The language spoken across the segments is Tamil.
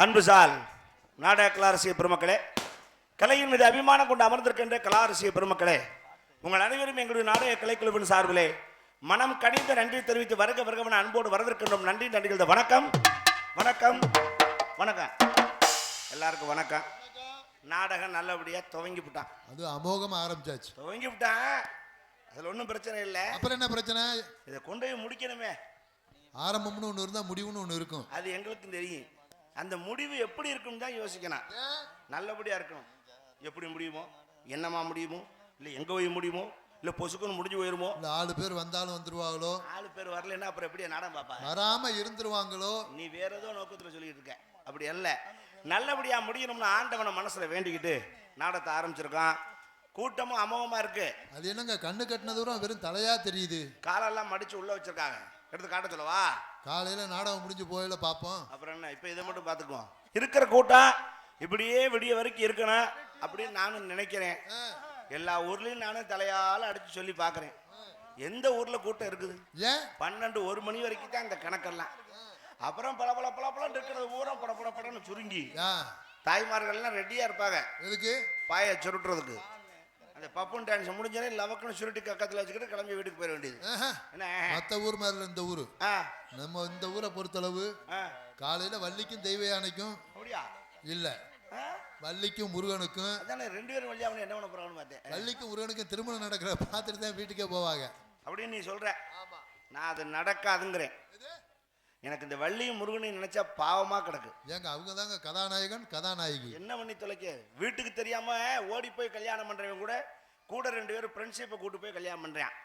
அன்புசால் நாடக கலாரசிய பெருமக்களே, கலையின் மீது அபிமானம் கொண்டு அமர்ந்திருக்கின்ற கலாரசிய பெருமக்களே, உங்கள் அனைவரும் எங்களுடைய நாடக கலைக்குழுவின் சார்பிலே மனம் கனிந்த நன்றி தெரிவித்து வருக வருகவன அன்போடு வரவிருக்கின்றோம். நன்றி நன்றிகள். வணக்கம் வணக்கம் வணக்கம் எல்லாருக்கும் வணக்கம். நாடகம் நல்லபடியாக துவங்கி விட்டான். அது அமோகமா ஆரம்பிச்சாச்சு. துவங்கி விட்டான், அதில் ஒன்றும் பிரச்சனை இல்லை. அப்புறம் என்ன பிரச்சனை? இதை கொண்டு போய் முடிக்கணுமே. ஆரம்பம்னு ஒன்று இருந்தால் முடிவுன்னு ஒன்று இருக்கும். அது எங்களுக்கும் தெரியும். அந்த முடிவு எப்படி இருக்குன்னு தான் யோசிக்கணும். நல்லபடியாக இருக்கணும். எப்படி முடியுமோ, என்னமா முடியுமோ, இல்லை எங்கே போய் முடியுமோ, இல்லை பொசுக்குன்னு முடிஞ்சு போயிருமோ, இல்லை 4 பேர் வந்தாலும் வந்துருவாங்களோ, 4 பேர் வரலன்னா அப்புறம் எப்படியா நாடகம் பாப்பா? வராமல் இருந்துருவாங்களோ. நீ வேற ஏதோ நோக்கத்தில் சொல்லிட்டு இருக்க. அப்படி அல்ல, நல்லபடியாக முடியணும்னு ஆண்டவனை மனசில் வேண்டிக்கிட்டு நாடகத்தை ஆரம்பிச்சிருக்கான். கூட்டமும் அமோகமாக இருக்கு. அது என்னங்க கண்ணு கட்டின தூரம் வெறும் தலையா தெரியுது. காலெல்லாம் மடிச்சு உள்ள வச்சிருக்காங்க. எடுத்து காட்ட சொல்லவா? காலையில் நாடகம் முடிஞ்சு போயில பார்ப்போம். அப்புறம் என்ன, இப்போ இதை மட்டும் பார்த்துக்குவோம். இருக்கிற கூட்டம் இப்படியே விடிய வரைக்கும் இருக்கணும் அப்படின்னு நானும் நினைக்கிறேன். எல்லா ஊர்லேயும் நானும் தலையால் அடித்து சொல்லி பார்க்குறேன். எந்த ஊரில் கூட்டம் இருக்குது? ஏன் 12-1 மணி வரைக்கும் தான் இந்த கணக்கெல்லாம். அப்புறம் பல பல பல பலம் இருக்கிறது ஊரம் பட பட படன்னு சுருங்கி தாய்மார்கள்லாம் ரெடியாக இருப்பாங்க. எதுக்கு? பாயை சுருட்டுறதுக்கு. அந்த பப்புன் டான்ஸ் முடிஞ்சோடனே லவக்குன்னு சுருட்டி கக்கத்தில் வச்சுக்கிட்டு கிளம்பி வீட்டுக்கு போயிட வேண்டியது. என்ன மற்ற ஊர் மாதிரி இந்த ஊர். நம்ம இந்த ஊரை பொறுத்தளவு காலையில் வள்ளிக்கும் தெய்வ யானைக்கும் அப்படியா இல்லை, வள்ளிக்கும் முருகனுக்கும். அதானே 2 பேரும் வழியா அவனை என்ன பண்ண போறாங்கன்னு பார்த்தேன். வள்ளிக்கும் முருகனுக்கும் திருமணம் நடக்கிற பார்த்துட்டு தான் வீட்டுக்கே போவாங்க அப்படின்னு நீ சொல்ற. நான் அது நடக்காதுங்கிறேன். எனக்கு இந்த வள்ளியும் முருகனையும் நினைச்சா பாவமா கிடக்கு. ஏங்க அவங்க தாங்க கதாநாயகன் கதாநாயகி. என்ன பண்ணி தொலைக்க? வீட்டுக்கு தெரியாம ஓடி போய் கல்யாணம் பண்றவன் கூட 2 பேரும் ஃப்ரெண்ட்ஷிப்பை கூட்டு போய் கல்யாணம் பண்றான்.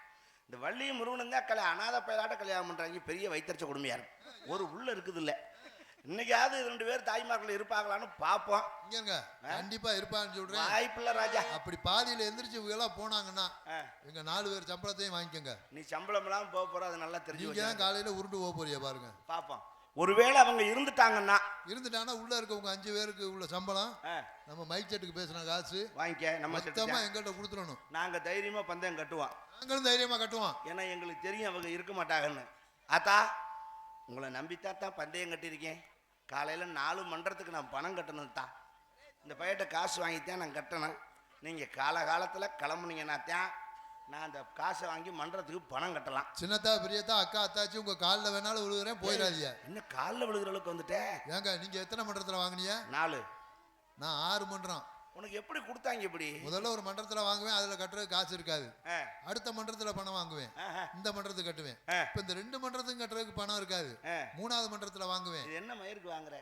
இந்த வள்ளியும் முருகனும் தான் அனாதை பயலாட்ட கல்யாணம் பண்றாங்க. பெரிய வைத்தறிச்ச கொடுமையா இருக்கும். ஒரு உள்ள இருக்குது இல்ல. இன்னைக்காவது 2 பேர் தாய்மார்கள் இருப்பாங்களான்னு பார்ப்போம். இங்க கண்டிப்பா இருப்பான்னு சொல்றேன். வாய்ப்பில்ல ராஜா. அப்படி பாதியில எந்திரிச்சு இவங்கெல்லாம் போனாங்கன்னா எங்க 4 பேர் சம்பளத்தையும் வாங்கிக்கோங்க. நீ சம்பளம் எல்லாம் போக போற, அது நல்லா தெரிஞ்சு. நீங்க தான் காலையில உருண்டு போக போறிய பாருங்க. பாப்போம். ஒருவேளை அவங்க இருந்துட்டாங்கன்னா உள்ள இருக்கவங்க 5 பேருக்கு உள்ள சம்பளம் நம்ம மைக் செட்டுக்கு பேசின காசு வாங்கிக்க. நம்ம மொத்தமா எங்கள்கிட்ட கொடுத்துடணும். நாங்க தைரியமா பந்தயம் கட்டுவோம். நாங்களும் தைரியமா கட்டுவோம். ஏன்னா எங்களுக்கு தெரியும் அவங்க இருக்க மாட்டாங்கன்னு. ஆத்தா, உங்களை நம்பித்தான் பந்தயம் கட்டியிருக்கேன். காலையில் 4 மன்றத்துக்கு நான் பணம் கட்டணும் தான். இந்த பையிட்ட காசு வாங்கித்தான் நான் கட்டணும். நீங்கள் காலகாலத்தில் கிளம்புனீங்கன்னா தான் நான் அந்த காசை வாங்கி மன்றத்துக்கு பணம் கட்டலாம். சின்னத்தா பெரியத்தா அக்கா அத்தாச்சி உங்கள் காலில் வேணாலும் விழுகிறேன், போயிடாதீங்க. என்ன காலில் விழுகிற அளவுக்கு வந்துட்டேன்? ஏங்க நீங்கள் எத்தனை மன்றத்தில் வாங்கினீங்க? 4. நான் 6 மன்றம். உனக்கு எப்படி கொடுத்தாங்க? இப்படி முதல்ல ஒரு மன்றத்தில் வாங்குவேன், அதில் கட்டுறது காசு இருக்காது. அடுத்த மன்றத்தில் பணம் வாங்குவேன், இந்த மன்றத்துக்கு கட்டுவேன். இப்போ இந்த 2 மன்றத்துக்கும் கட்டுறதுக்கு பணம் இருக்காது. 3ஆவது மன்றத்தில் வாங்குவேன். என்ன மயிருக்கு வாங்குற?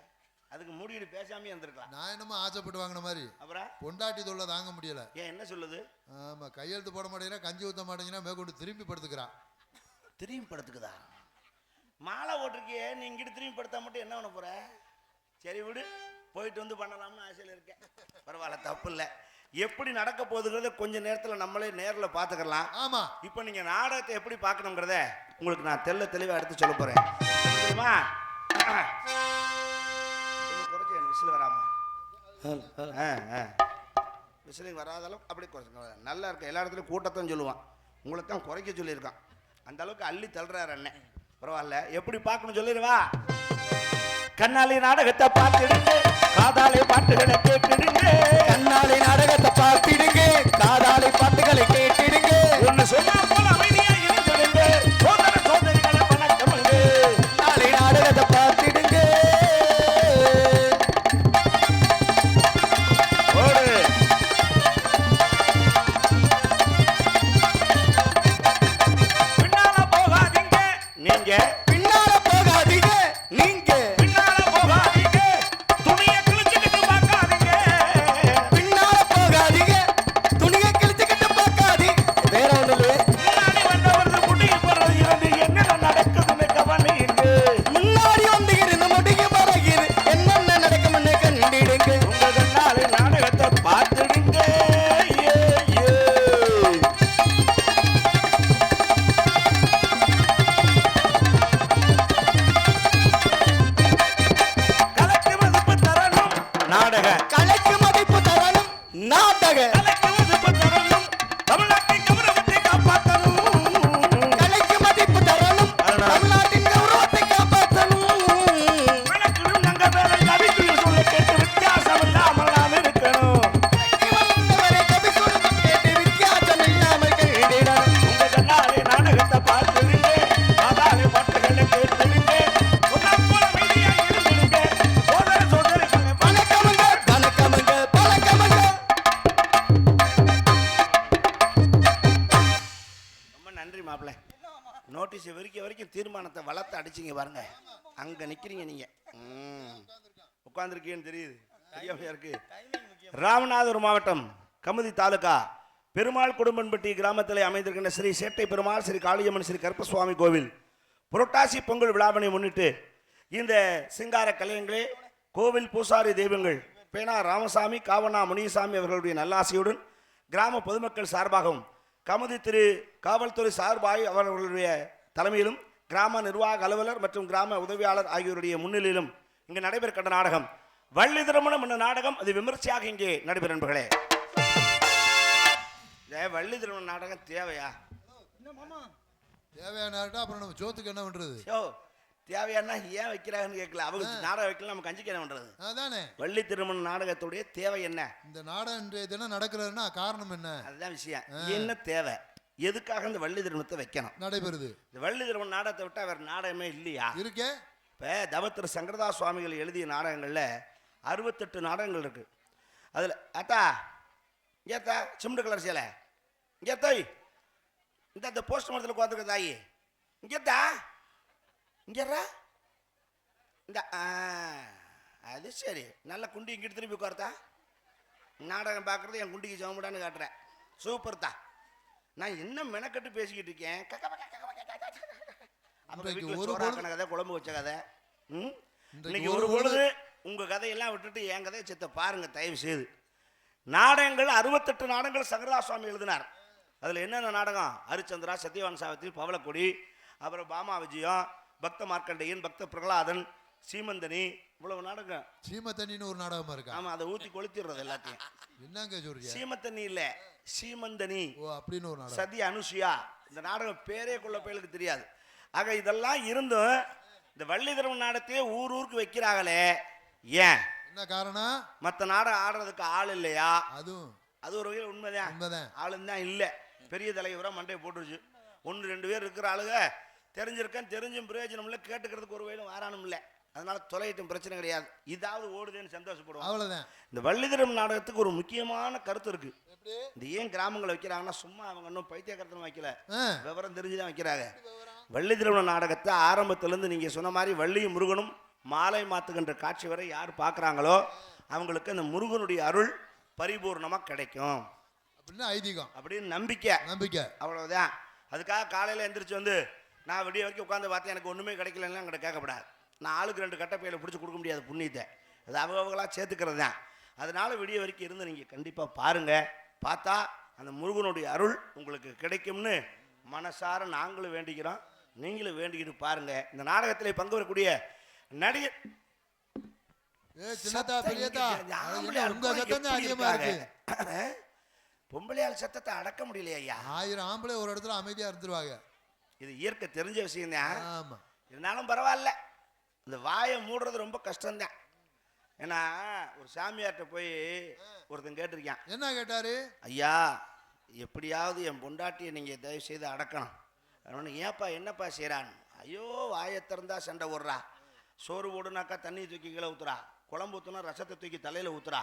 அதுக்கு மூடிட்டு பேசாமே இருந்திருக்கலாம். நான் என்னமோ ஆசைப்பட்டு வாங்கின மாதிரி அப்புறம் பொண்டாட்டி தொல்லை தாங்க முடியல. ஏன் என்ன சொல்லுது? ஆமாம், கையெழுத்து போட மாட்டேங்கிறா, கஞ்சி ஊற்ற மாட்டேங்கிறா, மேற்கொண்டு திரும்பி படுத்துக்கிறான். திரும்பி படுத்துக்குதா? மாலை ஓட்டிருக்கியே, நீ இங்கிட்டு திரும்பி படுத்தா மட்டும் என்ன பண்ண போற? சரி விடு, போயிட்டு வந்து பண்ணலாம்னு ஆசையில் இருக்கேன். பரவாயில்ல, தப்பு இல்லை. எப்படி நடக்க போகுதுங்கிறத கொஞ்ச நேரத்தில் நம்மளே நேரில் பார்த்துக்கலாம். ஆமாம், இப்போ நீங்கள் நாடகத்தை எப்படி பார்க்கணுங்கிறத உங்களுக்கு நான் தெளிவாக எடுத்து சொல்ல போகிறேன். தெரியுமா? குறைச்சி விசில் வராமல் விசிலிங் வராதளவு அப்படி குறைச்சிங்க. நல்லா இருக்க எல்லா இடத்துலையும் கூட்டத்தான் சொல்லுவான். உங்களை தான் குறைக்க சொல்லியிருக்கான். அந்த அளவுக்கு அள்ளி தள்ளுறாரு அண்ணன். பரவாயில்ல, எப்படி பார்க்கணும் சொல்லிடுவா. கண்ணாலி நாடகத்தை பார்த்துடுங்க, காதாலை பாட்டுகளை கேட்டுடுங்க. கண்ணாலி நாடகத்தை பார்த்திடுங்க, காதாலை பாட்டுகளை கேட்டிடுங்க. ஒன்னு சொன்னா போல அமைதியா இருந்துடுங்க. சோதர சோதரிகளை வணக்கமுங்க. கண்ணாலி நாடகத்தை பார்த்திடுங்க. பின்னால போகாதீங்க நீங்க, பின்னால போகாதீங்க நீங்க, பின்னால போகாதீங்க, துணியை கிழிச்சுக்கிட்டு பார்க்காதீங்க. பின்னால போகாதீங்க, துணியை கிழிச்சுக்கிட்டு பார்க்காதீங்க. வேற ஒண்ணு முன்னாடி வந்தவர்கள் முடிய போறது இருந்து என்னென்ன நடக்குதுன்னு கவனிங்க. முன்னாடி வந்து இருந்து முடிய போறது என்னென்ன நடக்கும்னு கண்டிடுங்க. உங்க கண்ணாலே நாடகத்தை பார்த்துடுங்க. கலைக்கு மதிப்பு தரணும் நாடக, கலைக்கு மதிப்பு தரணும் நாடக, கலைக்கு மதிப்பு தரணும், தமிழ்நாட்டின் கௌரவத்தை காப்பாற்றணும். கலைக்கு மதிப்பு தரணும், தமிழ்நாட்டின் கௌரவத்தை காப்பாற்றணும். விளக்கணும், நாங்க வேலை கவிக்குள் வளர்த்து அடிச்சிங்க பாருங்க. அங்கே நிற்கிறீங்க நீங்கள். உட்காந்துருக்கீங்கன்னு தெரியுது. தெரியாமையா இருக்கு. ராமநாதபுரம் மாவட்டம் கமுதி தாலுகா பெருமாள் குடும்பன்பட்டி கிராமத்தில் அமைந்திருக்கின்ற ஸ்ரீ சேட்டை பெருமாள், ஸ்ரீ காளியம்மன், ஸ்ரீ கருப்பசுவாமி கோவில் புரட்டாசி பொங்கல் விழாவினை முன்னிட்டு இந்த சிங்கார கலைஞர்களே கோவில் பூசாரி தெய்வங்கள் பேனா ராமசாமி, காவனா முனிசாமி அவர்களுடைய நல்லாசையுடன் கிராம பொதுமக்கள் சார்பாகவும் கமுதி திரு காவல்துறை சார்பாய் அவர்களுடைய தலைமையிலும் கிராம நிர்வாக அலுவலர் மற்றும் கிராம உதவியாளர் ஆகியோருடைய முன்னிலையிலும் இங்கு நடைபெறுகின்ற நாடகம் வள்ளி திருமணம் என்ற நாடகம். அது விமர்சையாக இங்கே நடைபெறும் நண்பர்களே. வள்ளி திருமண நாடகம் தேவையா? தேவையான அப்புறம் நம்ம சோத்துக்கு என்ன பண்றது? தேவையானா ஏன் வைக்கிறாங்கன்னு கேட்கல. அவங்க நாடகம் வைக்கல, நம்ம கஞ்சிக்கு என்ன பண்றது? அதானே வள்ளி திருமண நாடகத்துடைய தேவை என்ன? இந்த நாடகம் இன்றைய தினம் நடக்கிறதுனா காரணம் என்ன? அதுதான் விஷயம். என்ன தேவை? எதுக்காக இந்த வள்ளி திருமணத்தை வைக்கணும் நடைபெறுது? இந்த வள்ளி திருமண நாடகத்தை விட்டா வேற நாடகமே இல்லையா? இருக்கே. இப்போ தவத்திரு சங்கரதாஸ் சுவாமிகள் எழுதிய நாடகங்களில் 68 நாடகங்கள் இருக்கு. அதில் அத்தா இங்கேத்தா சிம்டு கலர் சேலை இங்கேத்தாய் இந்த போஸ்ட் மரத்தில் உட்காந்துருக்க தாயி இங்கேத்தா இங்கேறா இந்த அது சரி. நல்ல குண்டி இங்கிட்டு திரும்பி உட்கார்த்தா. நாடகம் பார்க்குறது என் குண்டிக்கு சமமுடான்னு காட்டுறேன். சூப்பர் தான். நான் என்ன மெனக்கட்டு பேசிக்கிட்டு இருக்கேன். அப்புறம் கதை குழம்பு வச்ச கதை. இன்னைக்கு ஒரு பொழுது உங்கள் கதையெல்லாம் விட்டுட்டு என் கதையை செத்த பாருங்க தயவு செய்து. நாடகங்கள் 68 நாடகங்கள் சங்கரதாஸ் சுவாமி எழுதினார். அதில் என்னென்ன நாடகம்? ஹரிச்சந்திரா, சத்யவான் சாவித்திரி, பவளக்கொடி, அப்புறம் பாமா விஜயம், பக்த மார்க்கண்டையன், பக்த பிரகலாதன், சீமந்தனி, இவ்வளவு நாடகம். சீமத்தனின்னு ஒரு நாடகமா இருக்கு. ஆமா, அதை ஊத்தி கொளுத்திடுறது எல்லாத்தையும். என்னங்க சொல்றீங்க? சீமத்தனி இல்ல, சீமந்தனி. ஓ, அப்படின்னு ஒரு நாடகம். சதி அனுசுயா. இந்த நாடகம் பேரே கொள்ள பயலுக்கு தெரியாது. ஆக இதெல்லாம் இருந்தும் இந்த வள்ளி திருமண நாடகத்தையே ஊருக்கு வைக்கிறாங்களே, ஏன்? என்ன காரணம்? மற்ற நாடகம் ஆடுறதுக்கு ஆள் இல்லையா? அது ஒரு வகையில் உண்மைதான். ஆளும் தான் இல்லை. பெரிய தலைவரா மண்டையை போட்டுருச்சு. 1-2 பேர் இருக்கிற ஆளுங்க தெரிஞ்சும் பிரயோஜனம் இல்லை. கேட்டுக்கிறதுக்கு ஒரு வகையிலும் வாரானும் இல்லை. அதனால தொலையிட்டும் பிரச்சனை கிடையாது. இதாவது ஓடுதுன்னு சந்தோஷப்படுவோம். அவ்வளவுதான். இந்த வள்ளி திருமண நாடகத்துக்கு ஒரு முக்கியமான கருத்து இருக்கு. இந்த ஏன் கிராமங்களை வைக்கிறாங்கன்னா சும்மா அவங்க இன்னும் பைத்தியக்காரத்தனம் வைக்கல, விவரம் தெரிஞ்சுதான் வைக்கிறாங்க. வள்ளி திருமண நாடகத்தை ஆரம்பத்திலேருந்து நீங்க சொன்ன மாதிரி வள்ளியும் முருகனும் மாலை மாத்துகின்ற காட்சி வரை யார் பார்க்குறாங்களோ அவங்களுக்கு அந்த முருகனுடைய அருள் பரிபூர்ணமாக கிடைக்கும் அப்படின்னு ஐதீகம், அப்படின்னு நம்பிக்கை. அவ்வளவுதான். அதுக்காக காலையில் எந்திரிச்சு வந்து நான் விடிய வரைக்கும் உட்காந்து பார்த்தேன் எனக்கு ஒன்றுமே கிடைக்கலன்னா அங்கே கேட்கப்படாது. நான் ஆளுக்கு 2 கட்டப்பையில் பிடிச்சி கொடுக்க முடியாது புண்ணியத்தை. அது அவங்களாக சேர்த்துக்கிறது தான். அதனால விடிய வரைக்கும் இருந்து நீங்கள் கண்டிப்பாக பாருங்கள். பார்த்தா அந்த முருகனுடைய அருள் உங்களுக்கு கிடைக்கும்னு மனசார நாங்களும் வேண்டிக்கிறோம். நீங்களும் வேண்டிக்கிட்டு பாருங்க. இந்த நாடகத்தில் பங்கு வரக்கூடிய நடிகர் பொம்பளையால் சத்தத்தை அடக்க முடியலையா ஐயா? 1000 ஆம்பளை ஒரு இடத்துல அமைதியா இருந்துருவாங்க. இது இயற்கை தெரிஞ்ச விஷயம் தான். இருந்தாலும் பரவாயில்ல. இந்த வாயை மூடுறது ரொம்ப கஷ்டம்தான். ஏன்னா ஒரு சாமியார்கிட்ட போய் ஒருத்தன் கேட்டிருக்கான். என்ன கேட்டாரு? ஐயா எப்படியாவது என் பொண்டாட்டியை நீங்கள் தயவு செய்து அடக்கணும். அதனால ஏப்பா என்னப்பா செய்கிறான்? ஐயோ வாயை திறந்தா சண்டை ஓடுறா, சோறு ஓடுனாக்கா தண்ணி தூக்கி கீழே ஊற்றுறா, குழம்பு ஊற்றுனா ரசத்தை தூக்கி தலையில் ஊற்றுறா.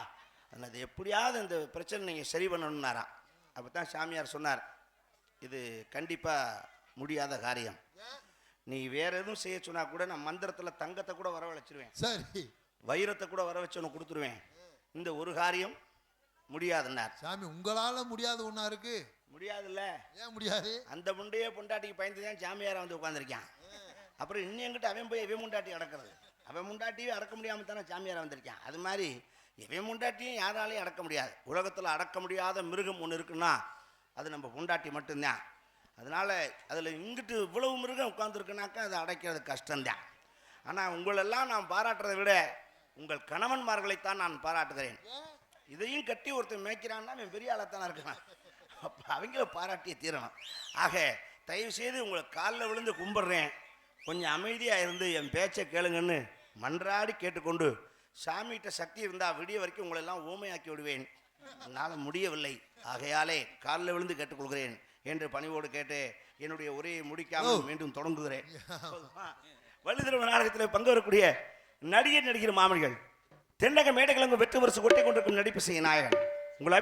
அதனால் அது எப்படியாவது இந்த பிரச்சனை நீங்கள் சரி பண்ணணுன்னாராம். அப்போ தான் சாமியார் சொன்னார், இது கண்டிப்பாக முடியாத காரியம். நீ வேற எதுவும் செய்ய சொன்னா கூட நான் மந்திரத்தில் தங்கத்தை கூட வரவழைச்சிருவேன், சரி வைரத்தை கூட வர வச்சு உனக்கு கொடுத்துருவேன். இந்த ஒரு காரியம் முடியாதுன்னார். சாமி உங்களால முடியாது ஒன்றா இருக்கு? முடியாதுல்ல. ஏன் முடியாது? அந்த முண்டையே பொண்டாட்டிக்கு பயந்து தான் சாமியாரை வந்து உட்காந்துருக்கான். அப்புறம் இன்னும் எங்கிட்ட அவன் போய் எவன் முண்டாட்டி அடக்கிறது? அவன் முண்டாட்டியும் அடக்க முடியாமல் தானே சாமியாரை வந்திருக்கான். அது மாதிரி எவன் முண்டாட்டியும் யாராலையும் அடக்க முடியாது. உலகத்தில் அடக்க முடியாத மிருகம் ஒன்று இருக்குன்னா அது நம்ம பொண்டாட்டி மட்டும்தான். அதனால் அதில் இங்கிட்டு இவ்வளவு மிருகம் உட்காந்துருக்குனாக்கா அதை அடைக்கிறது கஷ்டம்தான். ஆனால் உங்களெல்லாம் நான் பாராட்டுறதை விட உங்கள் கணவன்மார்களைத்தான் நான் பாராட்டுகிறேன். இதையும் கட்டி ஒருத்தர் மேய்க்கிறான்னா அவன் பெரிய ஆளத்தானே இருக்கான். அப்போ அவங்கள பாராட்டிய தீரணும். ஆக தயவு செய்து உங்களை காலில் விழுந்து கும்பிட்றேன், கொஞ்சம் அமைதியாக இருந்து என் பேச்சை கேளுங்கன்னு மன்றாடி கேட்டுக்கொண்டு, சாமிகிட்ட சக்தி இருந்தால் விடிய வரைக்கும் உங்களெல்லாம் ஊமையாக்கி விடுவேன். என்னால் முடியவில்லை, ஆகையாலே காலில் விழுந்து கேட்டுக்கொள்கிறேன் என்று பணிவோடு கேட்டு என்னுடைய உரையை முடிக்காமல் மீண்டும் தொடங்குகிறேன். வள்ளி திருமண நாடகத்தில் பங்கு வரக்கூடிய நடிகர் மாமணிகள் தென்னக மேடைகளங்கு வெற்றி வருஷ கொட்டை கொண்டிருக்கும் நடிப்பு செய்ய நாயகன் உங்களை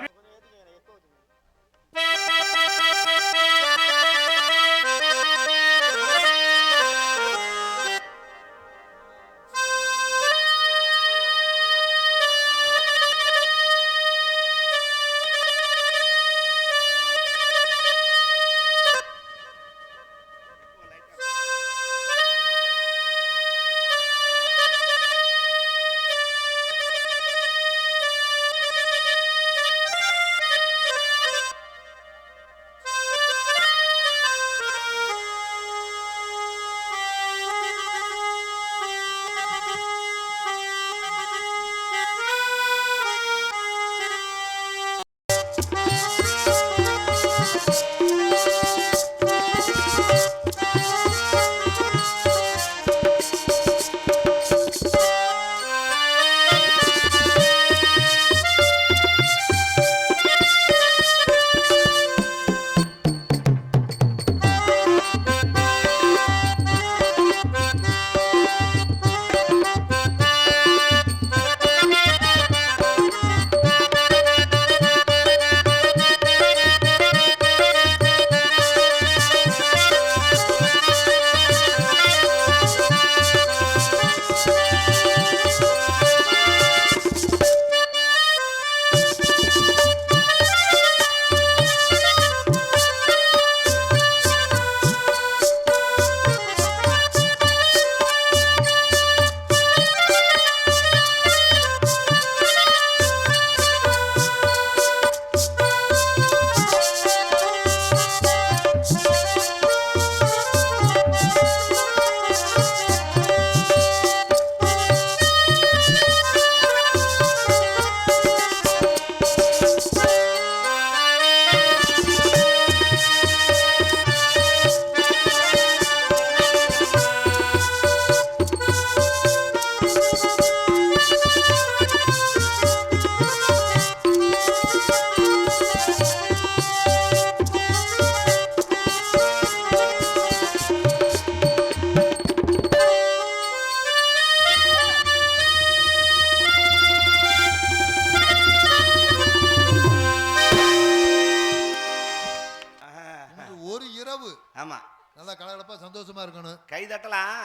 ஆமா, நல்லா கலகலப்பா சந்தோஷமா இருக்கணும். கை தட்டலாம்.